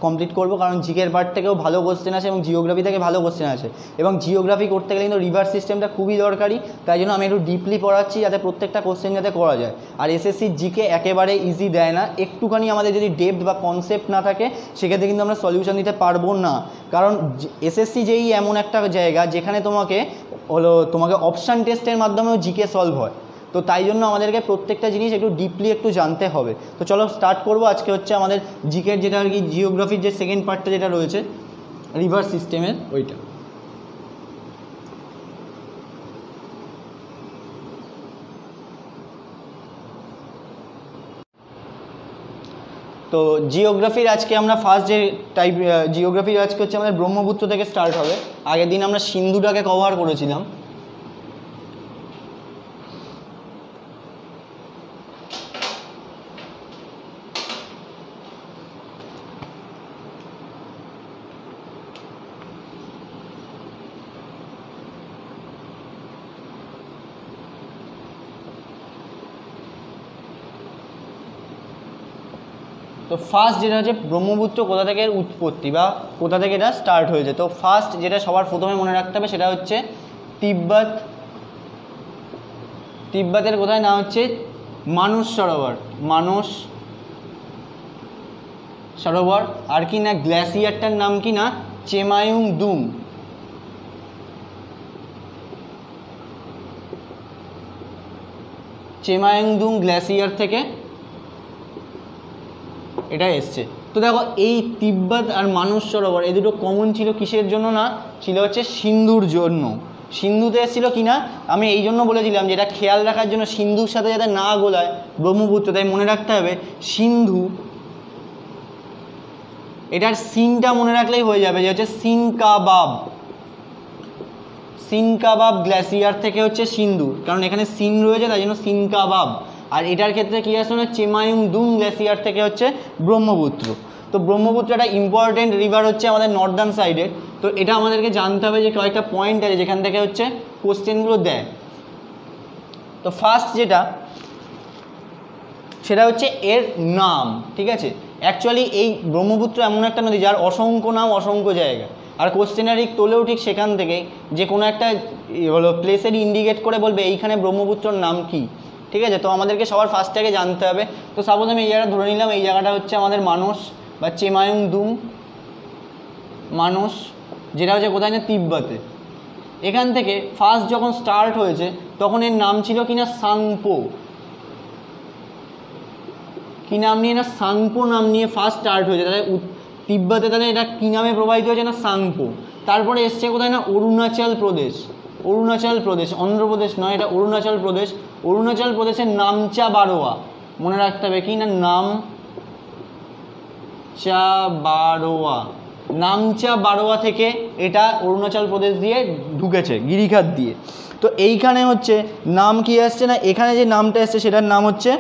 কমপ্লিট করবো, কারণ জিকের পার্ট থেকেও ভালো কোশ্চেন আসে এবং জিওগ্রাফি থেকে ভালো কোশ্চেন আসে। এবং জিওগ্রাফি করতে গেলে কিন্তু রিভার সিস্টেমটা খুবই দরকারি, তাই জন্য আমি একটু ডিপলি পড়াচ্ছি যাতে প্রত্যেকটা কোশ্চেন যাতে করা যায়। আর এসএসসি জিকে একেবারে ইজি দেয় না, একটুখানি আমাদের যদি ডেপথ বা কনসেপ্ট না থাকে সেক্ষেত্রে কিন্তু আমরা সলিউশন দিতে পারবো না। কারণ এসএসসি যেই এমন একটা জায়গা যেখানে তোমাকে অপশান টেস্টের মাধ্যমেও জিকে সলভ হয়। তো তাই জন্য আমাদেরকে প্রত্যেকটা জিনিস একটু ডিপলি একটু জানতে হবে। তো চলো স্টার্ট করবো। আজকে হচ্ছে আমাদের জিকের যেটা আর কি জিওগ্রাফির যে সেকেন্ড পার্টটা যেটা রয়েছে রিভার সিস্টেমের ওইটা। তো জিওগ্রাফির আজকে আমরা ফার্স্ট যে টাইপ জিওগ্রাফির আজকে হচ্ছে আমাদের ব্রহ্মপুত্র থেকে স্টার্ট হবে। আগের দিন আমরা সিন্ধুটাকে কভার করেছিলাম। তো ফার্স্ট যেটা হচ্ছে ব্রহ্মপুত্র কোথা থেকে উৎপত্তি বা কোথা থেকে এটা স্টার্ট হয়েছে। তো ফার্স্ট যেটা সবার প্রথমে মনে রাখতে হবে সেটা হচ্ছে তিব্বত। তিব্বতের কোথায় না হচ্ছে মানস সরোবর, মানস সরোবর। আর কি না গ্লেসিয়ারটার নাম কি না চেমায়ুংদুং। চেমায়ুংদুং গ্লেসিয়ার থেকে এটা এসছে। তো দেখো এই তিব্বত আর মানস সরোবর এই দুটো কমন ছিল কিসের জন্য না, ছিল হচ্ছে সিন্ধুর জন্য। সিন্ধুতে এসেছিল কিনা আমি এই জন্য বলেছিলাম যে এটা খেয়াল রাখার জন্য সিন্ধুর সাথে যাতে না গোলায় ব্রহ্মপুত্র, তাই মনে রাখতে হবে সিন্ধু, এটার সিনটা মনে রাখলেই হয়ে যাবে যে হচ্ছে সিনকাবাব। সিনকাবাব গ্লেসিয়ার থেকে হচ্ছে সিন্ধু, কারণ এখানে সিন রয়েছে তাই জন্য সিনকাবাব। আর এটার ক্ষেত্রে কী আসছে না চেমায়ুংদুং গ্লেসিয়ার থেকে হচ্ছে ব্রহ্মপুত্র। তো ব্রহ্মপুত্র একটা ইম্পর্টেন্ট রিভার হচ্ছে আমাদের নর্দার্ন সাইডে। তো এটা আমাদেরকে জানতে হবে যে কয়েকটা পয়েন্ট আছে যেখান থেকে হচ্ছে কোশ্চেনগুলো দেয়। তো ফার্স্ট যেটা সেটা হচ্ছে এর নাম, ঠিক আছে। অ্যাকচুয়ালি এই ব্রহ্মপুত্র এমন একটা নদী যার অসংখ্য নাম অসংখ্য জায়গা, আর কোশ্চেনের তোলেও ঠিক সেখান থেকে যে কোনো একটা প্লেসের ইন্ডিকেট করে বলবে এইখানে ব্রহ্মপুত্রর নাম কি, ঠিক আছে। তো আমাদেরকে সবার ফার্স্টটাকে জানতে হবে। তো সাপোজ আমি এই জায়গাটা ধরে নিলাম, এই জায়গাটা হচ্ছে আমাদের মানস বা চেমায়ুংদুং মানস, যেটা হচ্ছে কোথায় না তিব্বতে। এখান থেকে ফার্স্ট যখন স্টার্ট হয়েছে তখন এর নাম ছিল কিনা সাংপো। কি নাম নিয়ে না সাংপো নাম নিয়ে ফার্স্ট স্টার্ট হয়েছে। তাহলে তিব্বতে তাহলে এটা কী নামে প্রবাহিত হয়েছে না সাংপো। তারপরে এসছে কোথায় না অরুণাচল প্রদেশ। অরুণাচল প্রদেশ, অন্ধ্রপ্রদেশ নয়, এটা অরুণাচল প্রদেশ। অরুণাচল প্রদেশের নামচা বারোয়া, মনে রাখতে হবে কি না নামচা বারোয়া। নামচা বারোয়া থেকে এটা অরুণাচল প্রদেশ দিয়ে ঢুকেছে গিরিখাত দিয়ে। তো এইখানে হচ্ছে নাম কি আসছে না, এখানে যে নামটা এসছে সেটার নাম হচ্ছে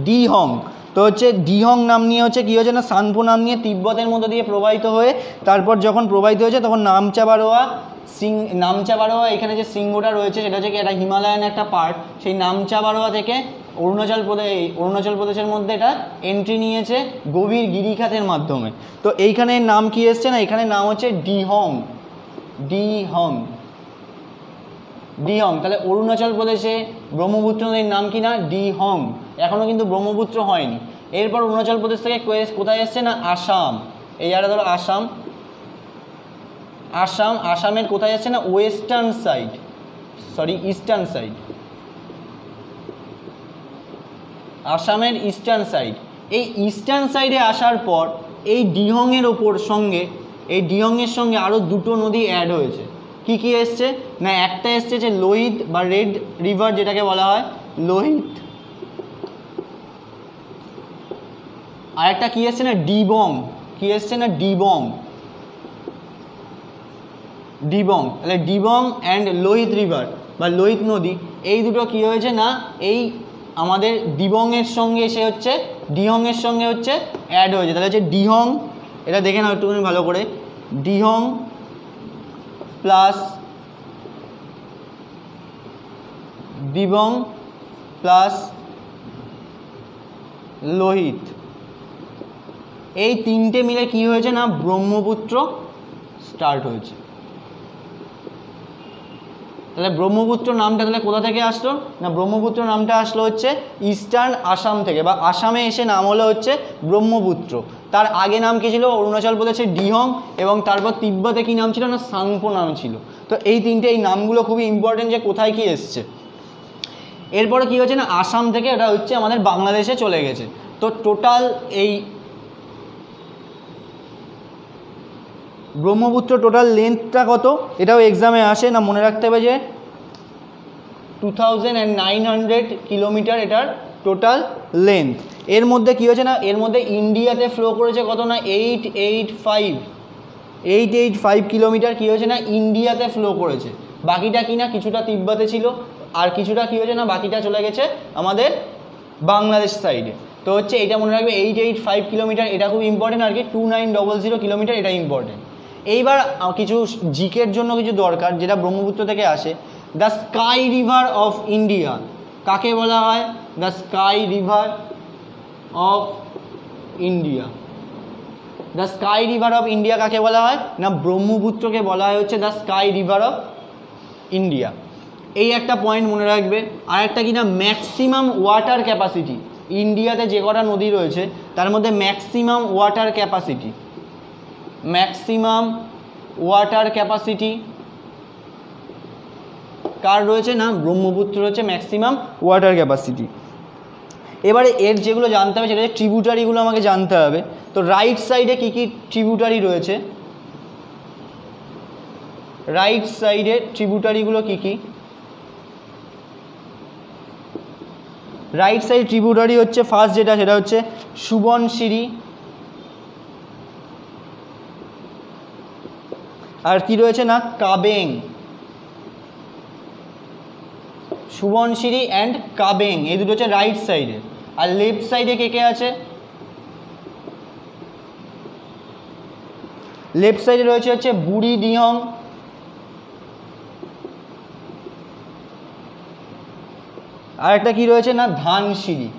ডিহং। তো হচ্ছে ডিহং নাম নিয়ে হচ্ছে কী হয়েছে না সানপো নাম নিয়ে তিব্বতের মধ্যে দিয়ে প্রবাহিত হয়ে তারপর যখন প্রবাহিত হয়েছে তখন নামচা বারোয়া এখানে যে শৃঙ্গটা রয়েছে সেটা হচ্ছে কি এটা হিমালয়ান একটা পার্ট। সেই নামচা বারোয়া থেকে অরুণাচল প্রদেশের মধ্যে এটা এন্ট্রি নিয়েছে গভীর গিরিখাতের মাধ্যমে। তো এইখানে নাম কি এসছে না, এখানে নাম হচ্ছে ডিহং। তাহলে অরুণাচল প্রদেশে ব্রহ্মপুত্র নদীর নাম কি না ডিহং। এখনও কিন্তু ব্রহ্মপুত্র হয়নি। এরপর অরুণাচল প্রদেশ থেকে কোথায় এসছে না আসাম। এই জায়গাটা ধরো আসামের কোথায় আসছে না ইস্টার্ন সাইড। আসামের ইস্টার্ন সাইড। এই ইস্টার্ন সাইডে আসার পর এই ডিহংয়ের সঙ্গে আরও দুটো নদী অ্যাড হয়েছে। কি কি এসছে না, একটা এসছে যে লোহিত বা রেড রিভার যেটাকে বলা হয় লোহিত, আর একটা কি এসছে না ডিবং, কি এসছে না ডিবং, তাহলে ডিবং অ্যান্ড লোহিত রিভার বা লোহিত নদী, এই দুটো কি হয়েছে না এই আমাদের ডিবংয়ের সঙ্গে এসে হচ্ছে ডিহংয়ের সঙ্গে হচ্ছে অ্যাড হয়েছে। তাহলে হচ্ছে ডিহং, এটা দেখে নাও একটুখানি ভালো করে, ডিহং প্লাস ডিবং প্লাস লোহিত, এই তিনটে মিলে কি হয়েছে না ব্রহ্মপুত্র স্টার্ট হয়েছে। তাহলে ব্রহ্মপুত্র নামটা তাহলে কোথা থেকে আসলো না, ব্রহ্মপুত্র নামটা আসলো হচ্ছে ইস্টার্ন আসাম থেকে, বা আসামে এসে নাম হলো হচ্ছে ব্রহ্মপুত্র। তার আগে নাম কি ছিল, অরুণাচল প্রদেশে ডিহং, এবং তারপর তিব্বতে কি নাম ছিল না সাংপো নাম ছিল। তো এই তিনটে এই নামগুলো খুবই ইম্পর্টেন্ট যে কোথায় কি এসছে। এরপরে কি হচ্ছে না আসাম থেকে এটা হচ্ছে আমাদের বাংলাদেশে চলে গেছে। তো টোটাল এই ব্রহ্মপুত্র টোটাল লেন্থটা কত, এটাও এক্সামে আসে না, মনে রাখতে হবে যে 2900 কিলোমিটার এটার টোটাল লেন্থ। এর মধ্যে কী হয়েছে না, এর মধ্যে ইন্ডিয়াতে ফ্লো করেছে কত না 885 কিলোমিটার কী হয়েছে না ইন্ডিয়াতে ফ্লো করেছে। বাকিটা কি না কিছুটা তিব্বতে ছিল, আর কিছুটা কী হয়েছে না বাকিটা চলে গেছে আমাদের বাংলাদেশ সাইডে। তো হচ্ছে এটা মনে রাখবে 885 কিলোমিটার, এটা খুব ইম্পর্টেন্ট আর কি, 2900 কিলোমিটার, এটা ইম্পর্টেন্ট। এইবার কিছু জিকের জন্য কিছু দরকার যেটা ব্রহ্মপুত্র থেকে আসে। The sky river of India কাকে বলা হয়, the sky river of India, the sky river of India কাকে বলা হয় না ব্রহ্মপুত্রকে বলা হয় হচ্ছে the sky river of India. এই একটা পয়েন্ট মনে রাখবে। আর একটা কি না ম্যাক্সিমাম ওয়াটার ক্যাপাসিটি, ইন্ডিয়াতে যে কটা নদী রয়েছে তার মধ্যে ম্যাক্সিমাম ওয়াটার ক্যাপাসিটি কার রয়েছে না ব্রহ্মপুত্র রয়েছে ম্যাক্সিমাম ওয়াটার ক্যাপাসিটি। এবারে এর যেগুলো জানতে হবে সেটা হচ্ছে ট্রিবিউটারিগুলো আমাকে জানতে হবে। তো রাইট সাইডে কী কী ট্রিবিউটারি রয়েছে, রাইট সাইডে ট্রিবিউটারিগুলো কী কী, রাইট সাইড ট্রিবিউটারি হচ্ছে ফার্স্ট যেটা সেটা হচ্ছে সুবনশিরি, আর কি রয়েছে না কাবেং, সুবনশিরি অ্যান্ড কাবেং, এই দুটো হচ্ছে রাইট সাইডে। আর লেফট সাইডে কে কে আছে, লেফট সাইডে রয়েছে হচ্ছে বুড়ি ডিহং, আর একটা কি রয়েছে না ধানসিঁড়ি,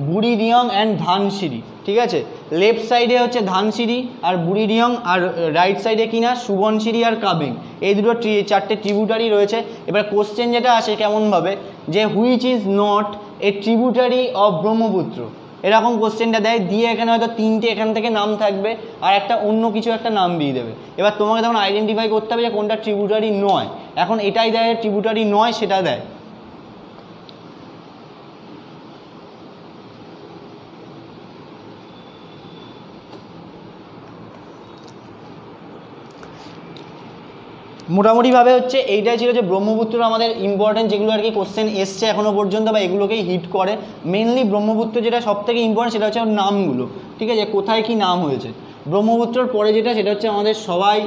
বুড়ি ডিহং অ্যান্ড ধানসিঁড়ি, ঠিক আছে। লেফট সাইডে হচ্ছে ধানসিঁড়ি আর বুড়ি ডিহং, আর রাইট সাইডে কি না সুবনশিরি আর কাবেং, এই দুটো চারটে ট্রিবিউটারি রয়েছে। এবার কোশ্চেন যেটা আসে কেমনভাবে যে which is not a tributary of Brahmaputra, এরকম কোশ্চেনটা দেয়, দিয়ে এখানে হয়তো তিনটে এখান থেকে নাম থাকবে আর একটা অন্য কিছু একটা নাম দিয়ে দেবে। এবার তোমাকে তখন আইডেন্টিফাই করতে হবে যে কোনটা ট্রিবিউটারি নয়। এখন এটাই দেয় ট্রিবিউটারি নয়, সেটা দেয়। মোটামুটিভাবে হচ্ছে এইটাই ছিল যে ব্রহ্মপুত্র আমাদের ইম্পর্টেন্ট যেগুলো আর কি কোশ্চেন এসছে এখনও পর্যন্ত, বা এগুলোকেই হিট করে। মেনলি ব্রহ্মপুত্র যেটা সবথেকে ইম্পর্টেন্ট সেটা হচ্ছে নামগুলো, ঠিক আছে, কোথায় কি নাম হয়েছে। ব্রহ্মপুত্রর পরে যেটা সেটা হচ্ছে আমাদের সবাই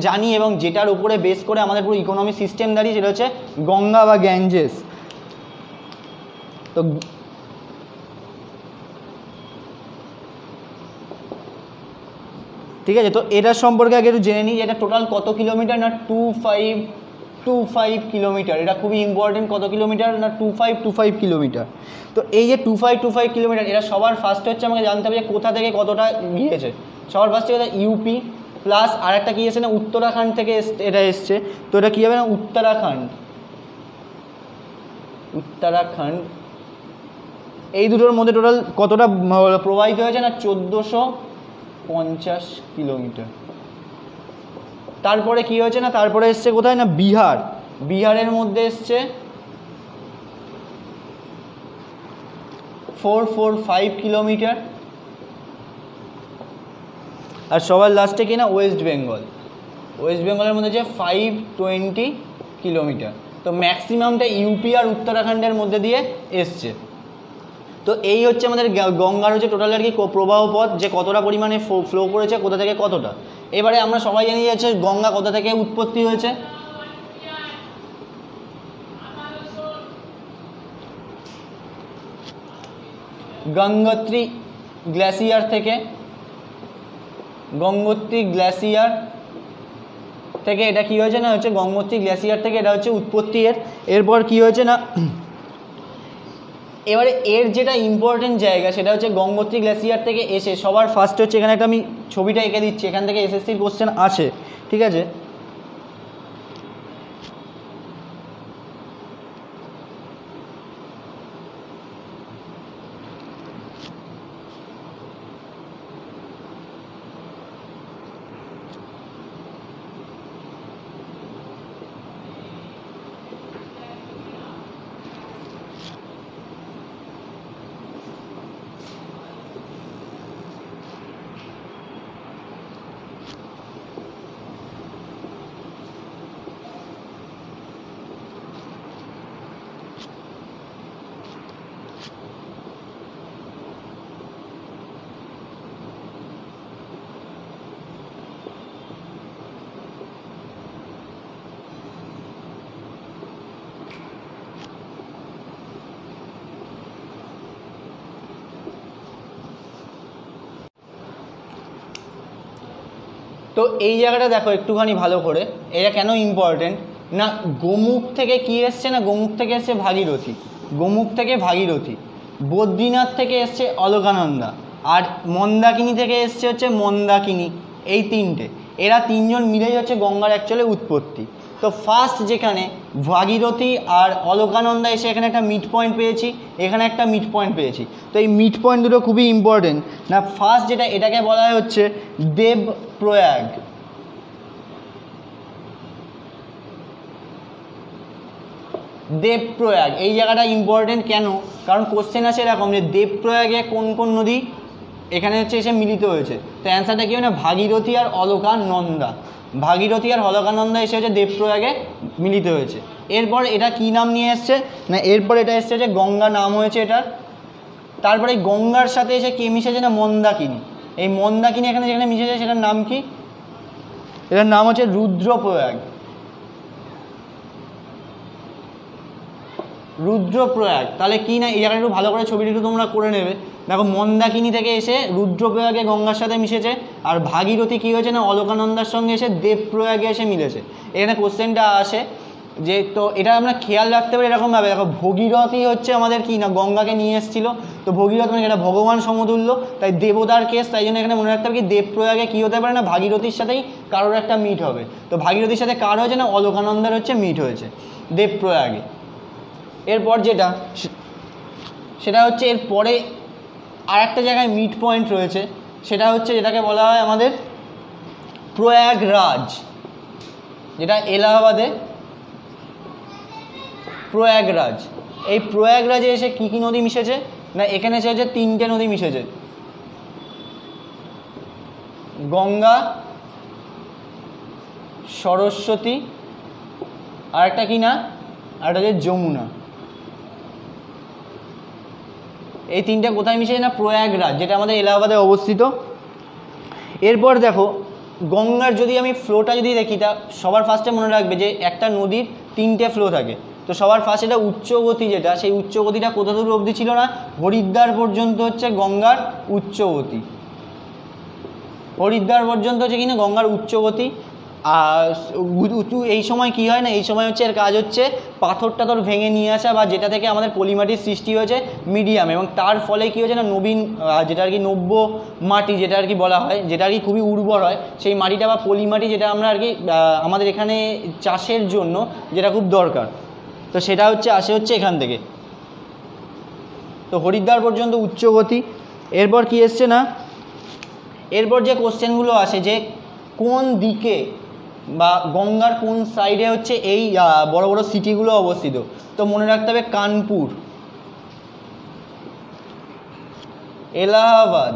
জানি এবং যেটার উপরে বেস করে আমাদের পুরো ইকোনমিক সিস্টেম দাঁড়িয়ে, সেটা হচ্ছে গঙ্গা বা গ্যাঞ্জেস। তো ঠিক আছে, তো এটার সম্পর্কে আগে একটু জেনে নিই যে এটা টোটাল কত কিলোমিটার না 2525 কিলোমিটার। এটা খুবই ইম্পর্টেন্ট, কত কিলোমিটার না 2525 কিলোমিটার। তো এই যে 2525 কিলোমিটার, এটা সবার ফার্স্টে হচ্ছে আমাকে জানতে হবে যে কোথা থেকে কতটা গিয়েছে। সবার ফার্স্টে কথা ইউপি প্লাস আর একটা কী এসেছে না উত্তরাখণ্ড থেকে এটা এসছে। তো এটা কী হবে না উত্তরাখণ্ড, এই দুটোর মধ্যে টোটাল কতটা প্রবাহিত হয়েছে না 1450 কিলোমিটার। তারপরে কি হয়েছে না তারপরে এসছে কোথায় না বিহারের মধ্যে এসছে 445 কিলোমিটার। আর সবার লাস্টে কি না ওয়েস্ট বেঙ্গল, ওয়েস্ট বেঙ্গলের মধ্যে যে 520 কিলোমিটার। তো ম্যাক্সিমামটা ইউপি আর উত্তরাখণ্ডের মধ্যে দিয়ে এসছে। তো এই হচ্ছে আমাদের গঙ্গার হচ্ছে টোটাল আর কি প্রবাহ পথ, যে কতটা পরিমাণে ফ্লো করেছে, কোথা থেকে কতটা। এবারে আমরা সবাই জানি যাচ্ছে গঙ্গা কোথা থেকে উৎপত্তি হয়েছে। গঙ্গোত্রী গ্লেসিয়ার থেকে, গঙ্গোত্রী গ্লেসিয়ার থেকে এটা কি হয়েছে না হচ্ছে গঙ্গোত্রী গ্লেসিয়ার থেকে এটা হচ্ছে উৎপত্তি এর। এরপর কি হয়েছে না এবারে এর যেটা ইম্পর্টেন্ট জায়গা সেটা হচ্ছে গঙ্গোত্রী গ্লেসিয়ার থেকে এসে সবার ফার্স্ট হচ্ছে, এখানে একটা আমি ছবিটা এঁকে দিচ্ছি, এখান থেকে এসএসসির কোশ্চেন আছে, ঠিক আছে। তো এই জায়গাটা দেখো একটুখানি ভালো করে, এটা কেন ইম্পর্টেন্ট না, গোমুখ থেকে কি এসছে না, গোমুখ থেকে এসছে ভাগীরথী, গোমুখ থেকে ভাগীরথী, বদ্রীনাথ থেকে এসছে অলকানন্দা, আর মন্দাকিনী থেকে এসছে হচ্ছে মন্দাকিনী। এই তিনটে, এরা তিনজন মিলেই হচ্ছে গঙ্গার অ্যাকচুয়ালি উৎপত্তি। তো ফার্স্ট যেখানে ভাগীরথী আর অলকানন্দা এসে এখানে একটা মিড পয়েন্ট পেয়েছি, এখানে একটা মিড পয়েন্ট পেয়েছি। তো এই মিড পয়েন্ট দুটো খুবই ইম্পর্টেন্ট না। ফার্স্ট যেটা, এটাকে বলা হয় হচ্ছে দেবপ্রয়াগ। দেবপ্রয়াগ এই জায়গাটা ইম্পর্টেন্ট কেন, কারণ কোশ্চেন আছে এরকম যে দেবপ্রয়াগে কোন কোন নদী এখানে হচ্ছে এসে মিলিত হয়েছে। তো অ্যান্সারটা কি হবে না, ভাগীরথী আর অলকানন্দা, ভাগীরথী আর অলকানন্দা এসে হচ্ছে দেবপ্রয়াগে মিলিত হয়েছে। এরপর এটা কি নাম নিয়ে এসছে না, এরপর এটা এসছে যে গঙ্গা নাম হয়েছে এটার। তারপরে গঙ্গার সাথে এসে কে মিশেছে না, মন্দাকিনী। এই মন্দাকিনী এখানে যেখানে মিশেছে সেটার নাম কি, এটার নাম হচ্ছে রুদ্রপ্রয়াগ। রুদ্রপ্রয়াগ তাহলে কি না, এই জায়গাটা একটু ভালো করে ছবিটা একটু তোমরা করে নেবে। দেখো মন্দাকিনী থেকে এসে রুদ্রপ্রয়াগে গঙ্গার সাথে মিশেছে, আর ভাগীরথী কী হয়েছে না অলকানন্দার সঙ্গে এসে দেবপ্রয়াগে এসে মিলেছে। এখানে কোশ্চেনটা আসে যে, তো এটা আমরা খেয়াল রাখতে পারি এরকমভাবে, দেখো ভগীরথী হচ্ছে আমাদের কি না গঙ্গাকে নিয়ে এসেছিলো। তো ভগীরথ মানে এটা ভগবান সমতুল্য, তাই দেবতার কেস, তাই জন্য এখানে মনে রাখতে হবে কি দেবপ্রয়াগে কী হতে পারে না, ভাগীরথীর সাথেই কারোর একটা মিট হবে। তো ভাগীরথীর সাথে কার হয়েছে না, অলকানন্দার হচ্ছে মিট হয়েছে দেবপ্রয়াগে। এরপর যেটা সেটা হচ্ছে এরপরে আর একটা জায়গায় মিড পয়েন্ট রয়েছে, সেটা হচ্ছে যেটাকে বলা হয় আমাদের প্রয়াগরাজ, যেটা এলাহাবাদে প্রয়াগরাজ। এই প্রয়াগরাজে এসে কী কী নদী মিশেছে না, এখানে এসে হচ্ছে তিনটে নদী মিশেছে, গঙ্গা, সরস্বতী, আর একটা কি না, আর একটা হচ্ছে যমুনা। এই তিনটে কোথায় মিশেছে না, প্রয়াগরাজ, যেটা আমাদের এলাহাবাদে অবস্থিত। এরপর দেখো গঙ্গার যদি আমি ফ্লোটা যদি দেখি, তা সবার ফার্স্টে মনে রাখবে যে একটা নদীর তিনটে ফ্লো থাকে। তো সবার ফার্স্ট এটা উচ্চগতি, যেটা সেই উচ্চগতিটা কোথা দূর অবধি ছিল না, হরিদ্বার পর্যন্ত হচ্ছে গঙ্গার উচ্চগতি, হরিদ্বার পর্যন্ত হচ্ছে কিনা গঙ্গার উচ্চগতি। আর এই সময় কি হয় না, এই সময় হচ্ছে এর কাজ হচ্ছে পাথর টাথর ভেঙে নিয়ে আসা, বা যেটা থেকে আমাদের পলিমাটির সৃষ্টি হয়েছে মিডিয়াম, এবং তার ফলে কি হয়েছে না নবীন, যেটা আর কি নব্য মাটি যেটা আর কি বলা হয়, যেটা আর কি খুবই উর্বর হয়, সেই মাটিটা বা পলিমাটি যেটা আমরা আর কি আমাদের এখানে চাষের জন্য যেটা খুব দরকার, তো সেটা হচ্ছে আসে হচ্ছে এখান থেকে। তো হরিদ্বার পর্যন্ত উচ্চগতি। এরপর কি এসছে না, এরপর যে কোশ্চেনগুলো আসে যে কোন দিকে বা গঙ্গার কোন সাইডে হচ্ছে এই বড় বড় সিটিগুলো অবস্থিত। তো মনে রাখতে হবে কানপুর, এলাহাবাদ,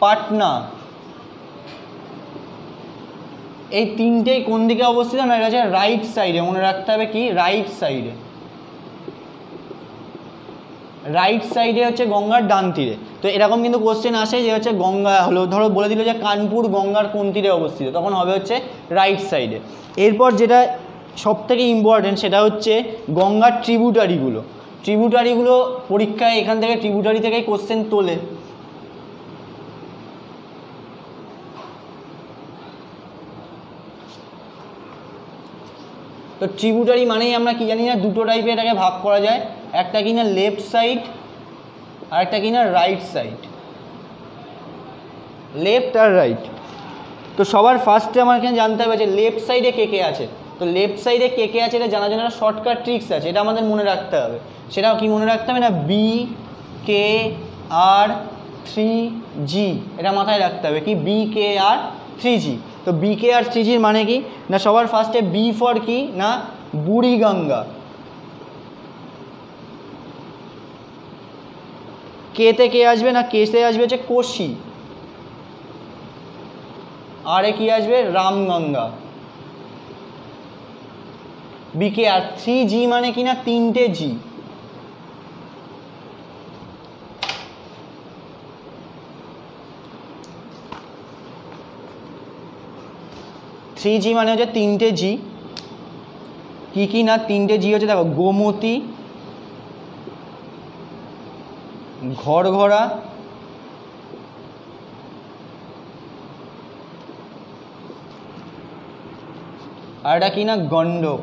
পাটনা, এই তিনটেই কোন দিকে অবস্থিত না, এটা হচ্ছে রাইট সাইডে, মনে রাখতে হবে কি রাইট সাইডে, রাইট সাইডে হচ্ছে গঙ্গার ডান তীরে। তো এরকম কিন্তু কোশ্চেন আসে যে হচ্ছে গঙ্গা হলো, ধরো বলে দিল যে কানপুর গঙ্গার কোন তীরে অবস্থিত, তখন হবে হচ্ছে রাইট সাইডে। এরপর যেটা সব থেকে ইম্পর্টেন্ট সেটা হচ্ছে গঙ্গার ট্রিবিউটারিগুলো। ট্রিবিউটারিগুলো পরীক্ষায় এখান থেকে ট্রিবিউটারি থেকে কোশ্চেন তোলে। তো ট্রিবিউটারি মানেই আমরা কি জানি না, দুটো টাইপে এটাকে ভাগ করা যায়, একটা কি না লেফট সাইড আর একটা কি না রাইট সাইড, লেফট আর রাইট। তো সবার ফার্স্টে আমার এখানে জানতে হবে যে লেফট সাইডে কে কে আছে। তো লেফট সাইডে কে কে আছে এটা জানার জন্য একটা শর্টকাট ট্রিক্স আছে, এটা আমাদের মনে রাখতে হবে। সেটাও কি মনে রাখতে হবে না, বি কে আর 3G, এটা মাথায় রাখতে হবে কি বি কে আর 3G। তো বি কে আর 3Gর মানে কি না, সবার ফার্স্টে বি ফর কি না বুড়িগঙ্গা, কেতে কে আসবে না, কেতে আসবে হচ্ছে কোশি, আরে কি আসবে রামগঙ্গা। বিকে আর 3G মানে কি না তিনটে জি, মানে হচ্ছে তিনটে জি। কি কি না তিনটে জি হচ্ছে দেখো, গোমতী, ঘরঘরা, আর এটা কি না গন্ডক।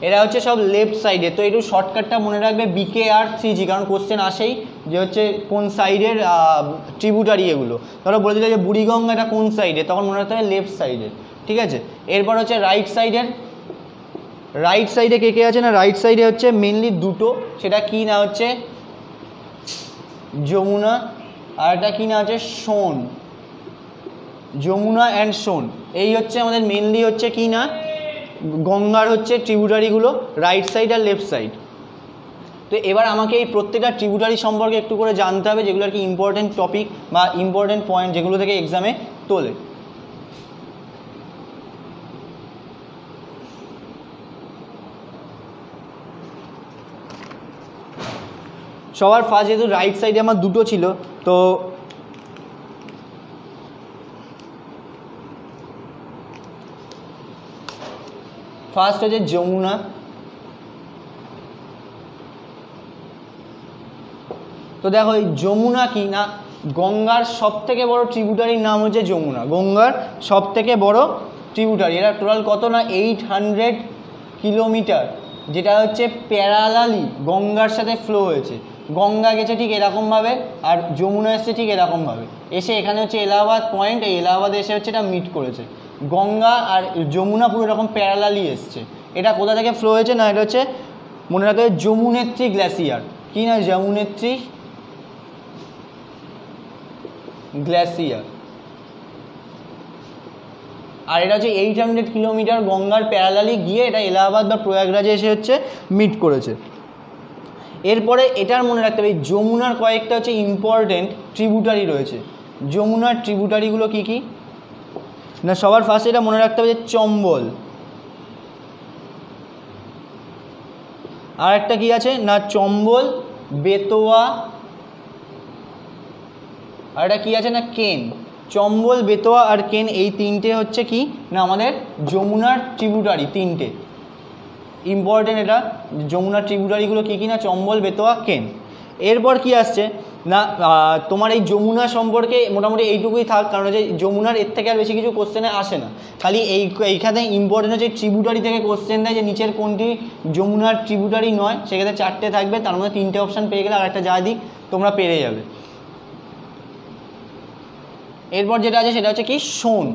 এরা হচ্ছে সব লেফট সাইডে। তো একটু শর্টকাটটা মনে রাখবে বিকে আর 3G, কারণ কোশ্চেন আসেই যে হচ্ছে কোন সাইডের ট্রিবিউটারি এগুলো। ধরো বলে দিলে যে বুড়িগঙ্গা এটা কোন সাইডে, তখন মনে রাখতে হবে লেফট সাইডে, ঠিক আছে। এরপর হচ্ছে রাইট সাইডের, রাইট সাইডে কে কে আছে না, রাইট সাইডে হচ্ছে মেনলি দুটো, সেটা কি না হচ্ছে যমুনা আর এটা কি না হচ্ছে সোন, যমুনা অ্যান্ড সোন। এই হচ্ছে আমাদের মেনলি হচ্ছে কি না গঙ্গার হচ্ছে ট্রিবিউটারিগুলো, রাইট সাইড আর লেফট সাইড। তো এবার আমাকে এই প্রত্যেকটা ট্রিবিউটারি সম্পর্কে একটু করে জানতে হবে, যেগুলো আর কি ইম্পর্টেন্ট টপিক বা ইম্পর্টেন্ট পয়েন্ট যেগুলো থেকে এক্সামে তোলে। সবার ফার্স্ট যেহেতু রাইট সাইডে আমার দুটো ছিল, তো ফার্স্ট হচ্ছে যমুনা, তো দেখো এই যমুনা কি না গঙ্গার সব থেকে বড় ট্রিবিউটারির নাম হচ্ছে যমুনা, গঙ্গার সব থেকে বড় ট্রিবিউটারি। এটা টোটাল কত না 800 কিলোমিটার, যেটা হচ্ছে প্যারালালি গঙ্গার সাথে ফ্লো হয়েছে। গঙ্গা গেছে ঠিক এরকমভাবে আর যমুনা এসছে ঠিক এরকমভাবে, এসে এখানে হচ্ছে এলাহাবাদ পয়েন্ট, এই এলাহাবাদে এসে হচ্ছে এটা মিট করেছে। গঙ্গা আর যমুনা পুরো এরকম প্যারালালি এসছে। এটা কোথা থেকে ফ্লো হয়েছে না, এটা হচ্ছে মনে রাখতে হবে যমুনেত্রী গ্লেসিয়ার, কি না যমুনেত্রী গ্লেসিয়ার। আর এটা হচ্ছে 800 কিলোমিটার গঙ্গার প্যারালালি গিয়ে এটা এলাহাবাদ বা প্রয়াগরাজে এসে হচ্ছে মিট করেছে। এরপরে এটার মনে রাখতে হবে যমুনার কয়েকটা হচ্ছে ইম্পর্টেন্ট ট্রিবিউটারি রয়েছে। যমুনার ট্রিবিউটারিগুলো কি কি না, সবার ফার্স্টে এটা মনে রাখতে হবে যে চম্বল, আর একটা কি আছে না চম্বল, বেতোয়া, আর এটা কি আছে না কেন। চম্বল, বেতোয়া আর কেন এই তিনটে হচ্ছে কি না আমাদের যমুনার ট্রিবিউটারি, তিনটে ইম্পর্টেন্ট। এটা যমুনার ট্রিবিউটারিগুলো কী কী না চম্বল, বেতোয়া, কেন। এরপর কি আসছে না তোমার এই যমুনা সম্পর্কে মোটামুটি এইটুকুই থাক, কারণ হচ্ছে যমুনার এর থেকে আর বেশি কিছু কোশ্চেনে আসে না। খালি এইখানে ইম্পর্টেন্ট হচ্ছে ট্রিবিউটারি থেকে কোশ্চেন দেয় যে নিচের কোনটি যমুনার ট্রিবিউটারি নয়, সেক্ষেত্রে 4টে থাকবে, তার মধ্যে 3টে অপশান পেয়ে গেলে আর একটা যা দিক তোমরা পেরে যাবে। এরপর যেটা আছে সেটা হচ্ছে কি সোন।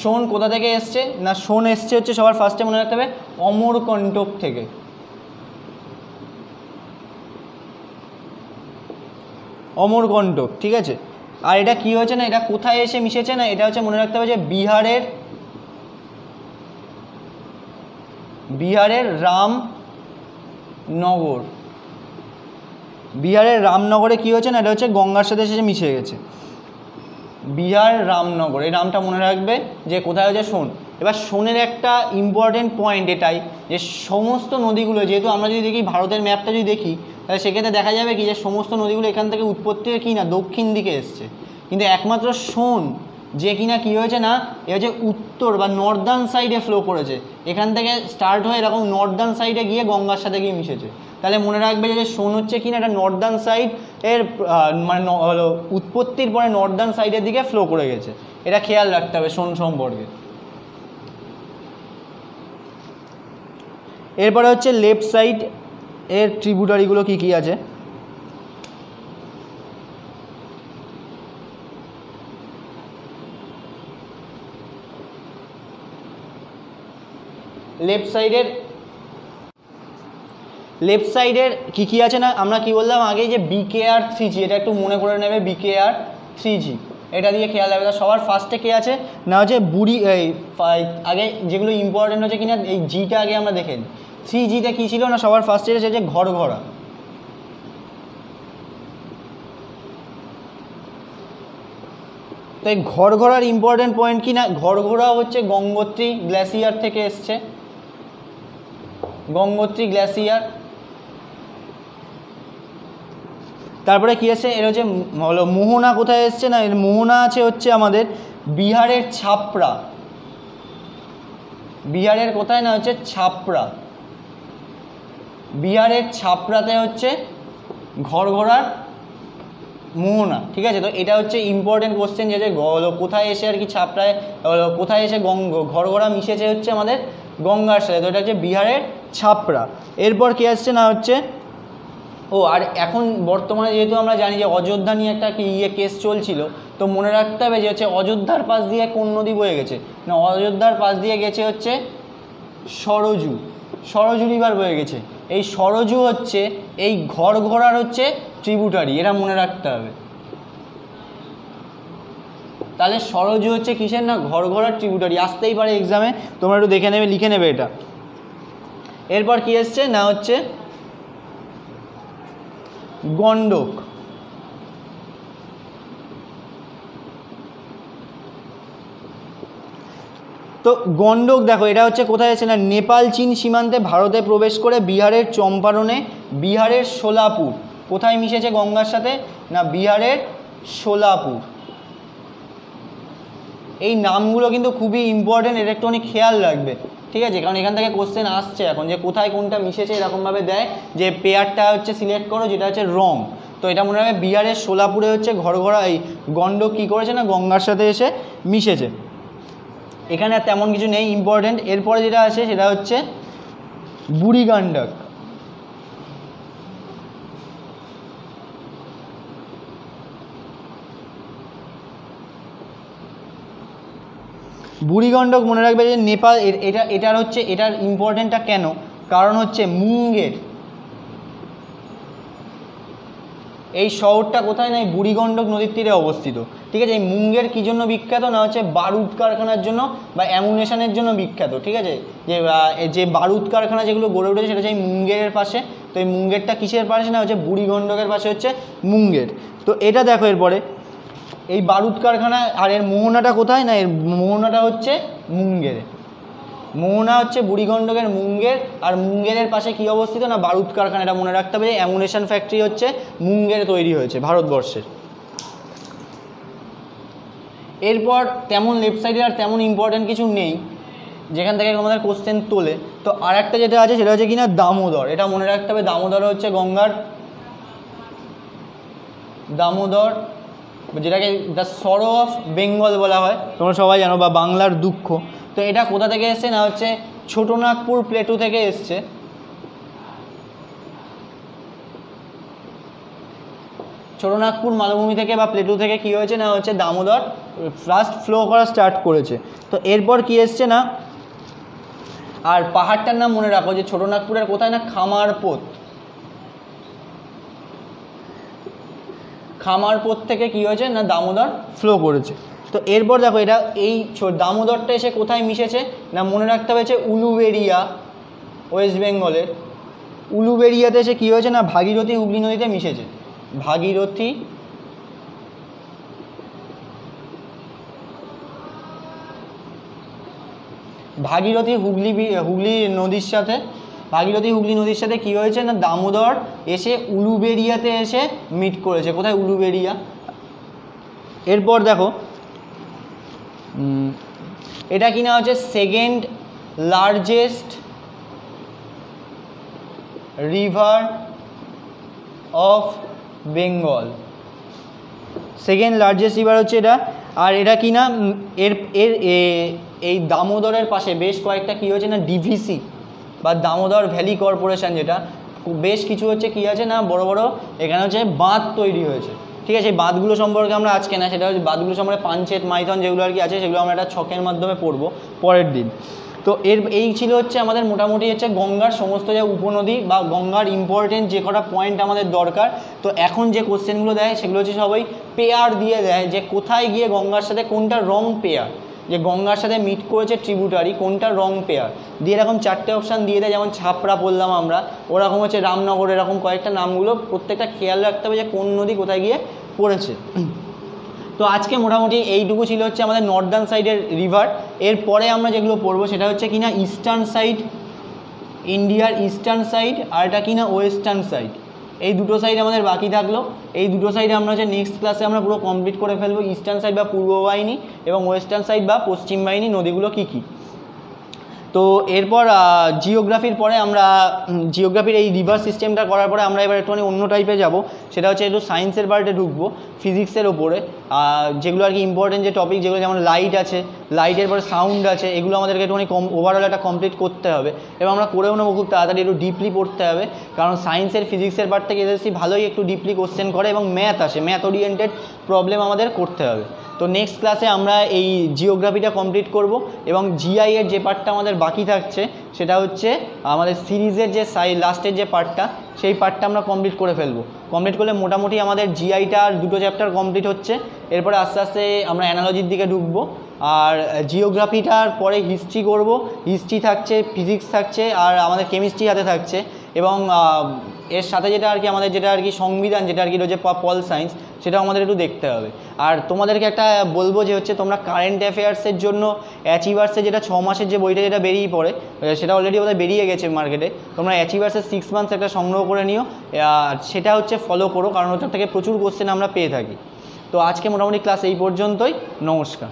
সোন কোথা থেকে এসছে না, সোন এসছে হচ্ছে সবার ফার্স্টে মনে রাখতে হবে অমরকণ্টক থেকে। অমরকণ্টক, ঠিক আছে। আর এটা কি হয়েছে না, এটা কোথায় এসে মিশেছে না, এটা হচ্ছে মনে রাখতে হবে যে বিহারের রামনগর, বিহারের রামনগরে কি হয়েছে না, এটা হচ্ছে গঙ্গার সাথে এসে মিশে গেছে। বিহার রামনগর, এই নামটা মনে রাখবে যে কোথায় হচ্ছে সোন। এবার সোনের একটা ইম্পর্টেন্ট পয়েন্ট এটাই যে সমস্ত নদীগুলো, যেহেতু আমরা যদি দেখি ভারতের ম্যাপটা যদি দেখি, তাহলে সেক্ষেত্রে দেখা যাবে কি যে সমস্ত নদীগুলো এখান থেকে উৎপত্তি হয়ে কি না দক্ষিণ দিকে এসছে, কিন্তু একমাত্র সোন যে কিনা কী হয়েছে না, এ হচ্ছে উত্তর বা নর্দার্ন সাইডে ফ্লো করেছে, এখান থেকে স্টার্ট হয়ে এরকম নর্দার্ন সাইডে গিয়ে গঙ্গার সাথে গিয়ে মিশেছে। তাহলে মনে রাখবে যে সোন হচ্ছে কিনা এটা নর্দার্ন সাইড এর মানে উৎপত্তির পরে নর্দার্ন সাইডের দিকে ফ্লো করে গেছে, এটা খেয়াল রাখতে হবে সোন সম্পর্কে। এরপরে হচ্ছে লেফট সাইড এর ট্রিবিউটারিগুলো কী কী আছে। লেফট সাইডের কী কী আছে না, আমরা কি বললাম আগে যে বিকেআর 3G, এটা একটু মনে করে নেবে, বিকেআর 3G এটা দিয়ে খেয়াল রাখবে। সবার ফার্স্টে কে আছে না হচ্ছে এই আগে যেগুলো ইম্পর্টেন্ট হচ্ছে কিনা এই জিটা আগে আমরা দেখে নিই। 3Gতে কী ছিল না, সবার ফার্স্টে এসেছে যে ঘরঘরা, তো এই ঘরঘরার ইম্পর্টেন্ট পয়েন্ট কি না, ঘরঘরা হচ্ছে গঙ্গোত্রী গ্লেসিয়ার থেকে এসছে, গঙ্গোত্রী গ্লেসিয়ার। তারপরে কি আছে, এর হচ্ছে হলো মোহনা কোথায় এসছে না, এর মোহনা আছে হচ্ছে আমাদের বিহারের ছাপড়া, বিহারের কোথায় না হচ্ছে ছাপড়া, বিহারের ছাপড়াতে হচ্ছে ঘরঘরার মোহনা, ঠিক আছে। তো এটা হচ্ছে ইম্পর্টেন্ট কোশ্চেন যে কোথায় এসে আর কি ছাপড়ায় কোথায় এসে ঘরঘরা মিশেছে হচ্ছে আমাদের গঙ্গার সাথে, তো এটা হচ্ছে বিহারের ছাপড়া। এরপর কি আসছে না হচ্ছে আর এখন বর্তমানে যেহেতু আমরা জানি যে অযোধ্যা নিয়ে একটা কেস চলছিল, তো মনে রাখতে হবে যে হচ্ছে অযোধ্যার পাশ দিয়ে কোন নদী বয়ে গেছে না, অযোধ্যার পাশ দিয়ে গেছে হচ্ছে সরজু রিভার বয়ে গেছে। এই সরজু হচ্ছে এই ঘরঘরার হচ্ছে ট্রিবিউটারি, এটা মনে রাখতে হবে। তাহলে সরজু হচ্ছে কিসের না, ঘরঘরার ট্রিবিউটারি, আসতেই পারে এক্সামে, তোমরা একটু দেখে নেবে, লিখে নেবে এটা। এরপর কি এসছে না হচ্ছে গণ্ডক, তো গণ্ডক দেখো এটা হচ্ছে কোথায় আছে না, নেপাল চীন সীমান্তে ভারতে প্রবেশ করে বিহারের চম্পারণে বিহারের সোলাপুর, কোথায় মিশেছে গঙ্গার সাথে না, বিহারের সোলাপুর। এই নামগুলো কিন্তু খুবই ইম্পর্টেন্ট, এটা একটু অনেক খেয়াল রাখবে, ঠিক আছে, কারণ এখান থেকে কোশ্চেন আসছে এখন যে কোথায় কোনটা মিশেছে, এরকমভাবে দেয় যে পেয়ারটা হচ্ছে সিলেক্ট করো যেটা হচ্ছে রং। তো এটা মনে রাখবে বিহারের সোলাপুরে হচ্ছে ঘরঘরা এই গণ্ডক কী করেছে না, গঙ্গার সাথে এসে মিশেছে। এখানে আর তেমন কিছু নেই ইম্পর্টেন্ট। এরপরে যেটা আছে সেটা হচ্ছে বুড়ি গণ্ডক, বুড়িগণ্ডক মনে রাখবে যে নেপাল, এটার হচ্ছে এটার ইম্পর্টেন্টটা কেন, কারণ হচ্ছে মুঙ্গের এই শহরটা কোথায় না, এই বুড়িগণ্ডক নদীর তীরে অবস্থিত, ঠিক আছে। এই মুঙ্গের কী জন্য বিখ্যাত না হচ্ছে বারুদ কারখানার জন্য বা অ্যামুনেশনের জন্য বিখ্যাত, ঠিক আছে। যে বারুদ কারখানা যেগুলো গড়ে উঠেছে সেটা হচ্ছে এই মুঙ্গেরের পাশে, তো এই মুঙ্গেরটা কিসের পাশে না হচ্ছে বুড়িগণ্ডকের পাশে হচ্ছে মুঙ্গের। তো এটা দেখো এরপরে এই বারুদ কারখানা, আর এর মোহনাটা কোথায় না, এর মোহনাটা হচ্ছে মুঙ্গেরে, মোহনা হচ্ছে বুড়িগণ্ডকের মুঙ্গের, আর মুঙ্গেরের পাশে কি অবস্থিত না বারুদ কারখানা, এটা মনে রাখতে হবে। অ্যামুনেশন ফ্যাক্টরি হচ্ছে মুঙ্গেরে তৈরি হয়েছে ভারতবর্ষের। এরপর তেমন লেফট সাইডে আর তেমন ইম্পর্টেন্ট কিছু নেই যেখান থেকে আমাদের কোশ্চেন তোলে। তো আর একটা যেটা আছে সেটা হচ্ছে কিনা দামোদর, এটা মনে রাখতে হবে, দামোদর হচ্ছে গঙ্গার, দামোদর যেটাকে দ্য সরো অফ বেঙ্গল বলা হয়, তোমরা সবাই জানো, বা বাংলার দুঃখ। তো এটা কোথা থেকে এসছে না হচ্ছে ছোটনাগপুর প্লেটু থেকে এসছে, ছোটনাগপুর মালভূমি থেকে বা প্লেটু থেকে কি হয়েছে না হচ্ছে দামোদর ফার্স্ট ফ্লো করা স্টার্ট করেছে। তো এরপর কি এসছে না, আর পাহাড়টার নাম মনে রাখো যে ছোটনাগপুরের কোথায় না খামারপোত, খামারপুর থেকে কী হয়েছে না দামোদর ফ্লো করেছে। তো এরপর দেখো এটা এই দামোদরটা এসে কোথায় মিশেছে না মনে রাখতে হয়েছে উলুবেড়িয়া, ওয়েস্ট বেঙ্গলের উলুবেড়িয়াতে এসে কী হয়েছে না ভাগীরথী হুগলি নদীতে মিশেছে। ভাগীরথী হুগলি নদীর সাথে কী হয়েছে না দামোদর এসে উলুবেড়িয়াতে এসে মিট করেছে। কোথায়? উলুবেড়িয়া। এরপর দেখো এটা কিনা হচ্ছে second largest river of Bengal, second largest river হচ্ছে এটা। আর এটা কিনা এই দামোদরের পাশে বেশ কয়েকটা কী হয়েছে না ডিভিসি বা দামোদর ভ্যালি কর্পোরেশন, যেটা বেশ কিছু হচ্ছে কী আছে না বড় বড় এখানে হচ্ছে বাঁধ তৈরি হয়েছে। ঠিক আছে, এই বাঁধগুলো সম্পর্কে আমরা আজকে না, সেটা হচ্ছে বাঁধগুলো সম্পর্কে পাঞ্চেত মাইথন যেগুলো আর কি আছে সেগুলো আমরা একটা ছকের মাধ্যমে পড়বো পরের দিন। তো এই ছিল হচ্ছে আমাদের মোটামুটি হচ্ছে গঙ্গার সমস্ত যে উপনদী বা গঙ্গার ইম্পর্টেন্ট যে কটা পয়েন্ট আমাদের দরকার। তো এখন যে কোশ্চেনগুলো দেয় সেগুলো হচ্ছে সবাই পেয়ার দিয়ে দেয়, যে কোথায় গিয়ে গঙ্গার সাথে কোনটা রং পেয়ার, যে গঙ্গার সাথে মিট করেছে ট্রিবিউটারি কোনটা রং পেয়ার দিয়ে এরকম 4টে অপশান দিয়ে দেয়। যেমন ছাপড়া বললাম আমরা, ওরকম হচ্ছে রামনগর, এরকম কয়েকটা নামগুলো প্রত্যেকটা খেয়াল রাখতে হবে যে কোন নদী কোথায় গিয়ে পড়েছে। তো আজকে মোটামুটি এইটুকু ছিল হচ্ছে আমাদের নর্দার্ন সাইডের রিভার। এরপরে আমরা যেগুলো পড়বো সেটা হচ্ছে কিনা ইস্টার্ন সাইড, ইন্ডিয়ার ইস্টার্ন সাইড, আর এটা কিনা ওয়েস্টার্ন সাইড। এই দুটো সাইড আমাদের বাকি থাকলো। এই দুটো সাইডে আমরা হচ্ছে নেক্সট ক্লাসে আমরা পুরো কমপ্লিট করে ফেলবো, ইস্টার্ন সাইড বা পূর্ব বাহিনী এবং ওয়েস্টার্ন সাইড বা পশ্চিম বাহিনী নদীগুলো কী কী। তো এরপর জিওগ্রাফির পরে আমরা জিওগ্রাফির এই রিভার সিস্টেমটা করার পরে আমরা এবার একটুখানি অন্য টাইপে যাব, সেটা হচ্ছে একটু সায়েন্সের পার্টে ঢুকবো, ফিজিক্সের ওপরে যেগুলো আর কি ইম্পর্টেন্ট যে টপিক, যেগুলো যেমন লাইট আছে, লাইটের পরে সাউন্ড আছে, এগুলো আমাদেরকে একটুখানি ওভারঅল একটা কমপ্লিট করতে হবে এবং আমরা করেও নেবো খুব তাড়াতাড়ি, একটু ডিপলি পড়তে হবে, কারণ সায়েন্সের ফিজিক্সের পার্ট থেকে এসএসসি ভালোই একটু ডিপলি কোশ্চেন করে এবং ম্যাথ আসে, ম্যাথ ওরিয়েন্টেড প্রবলেম আমাদের করতে হবে। তো নেক্সট ক্লাসে আমরা এই জিওগ্রাফিটা কমপ্লিট করব এবং জিআই এর যে পার্টটা আমাদের বাকি থাকছে সেটা হচ্ছে আমাদের সিরিজের যে লাস্টের যে পার্টটা, সেই পার্টটা আমরা কমপ্লিট করে ফেলবো। কমপ্লিট করলে মোটামুটি আমাদের জিআইটার 2টো চ্যাপ্টার কমপ্লিট হচ্ছে। এরপরে আস্তে আস্তে আমরা অ্যানালজির দিকে ঢুকবো, আর জিওগ্রাফিটার পরে হিস্ট্রি করব, হিস্ট্রি থাকছে, ফিজিক্স থাকছে, আর আমাদের কেমিস্ট্রি হাতে থাকছে এবং এর সাথে যেটা আর কি আমাদের যেটা আর কি সংবিধান, যেটা আর কি রয়েছে পল সায়েন্স, সেটাও আমাদের একটু দেখতে হবে। আর তোমাদেরকে একটা বলবো যে হচ্ছে তোমরা কারেন্ট অ্যাফেয়ার্সের জন্য অ্যাচিভার্সের যেটা 6 মাসের যে বইটা যেটা বেরিয়ে পড়ে, সেটা অলরেডি ওদের বেরিয়ে গেছে মার্কেটে, তোমরা অ্যাচিভার্সের 6 মান্থস একটা সংগ্রহ করে নিও, সেটা হচ্ছে ফলো করো, কারণ ওটার থেকে প্রচুর কোশ্চেন আমরা পেয়ে থাকি। তো আজকে মোটামুটি ক্লাস এই পর্যন্তই, নমস্কার।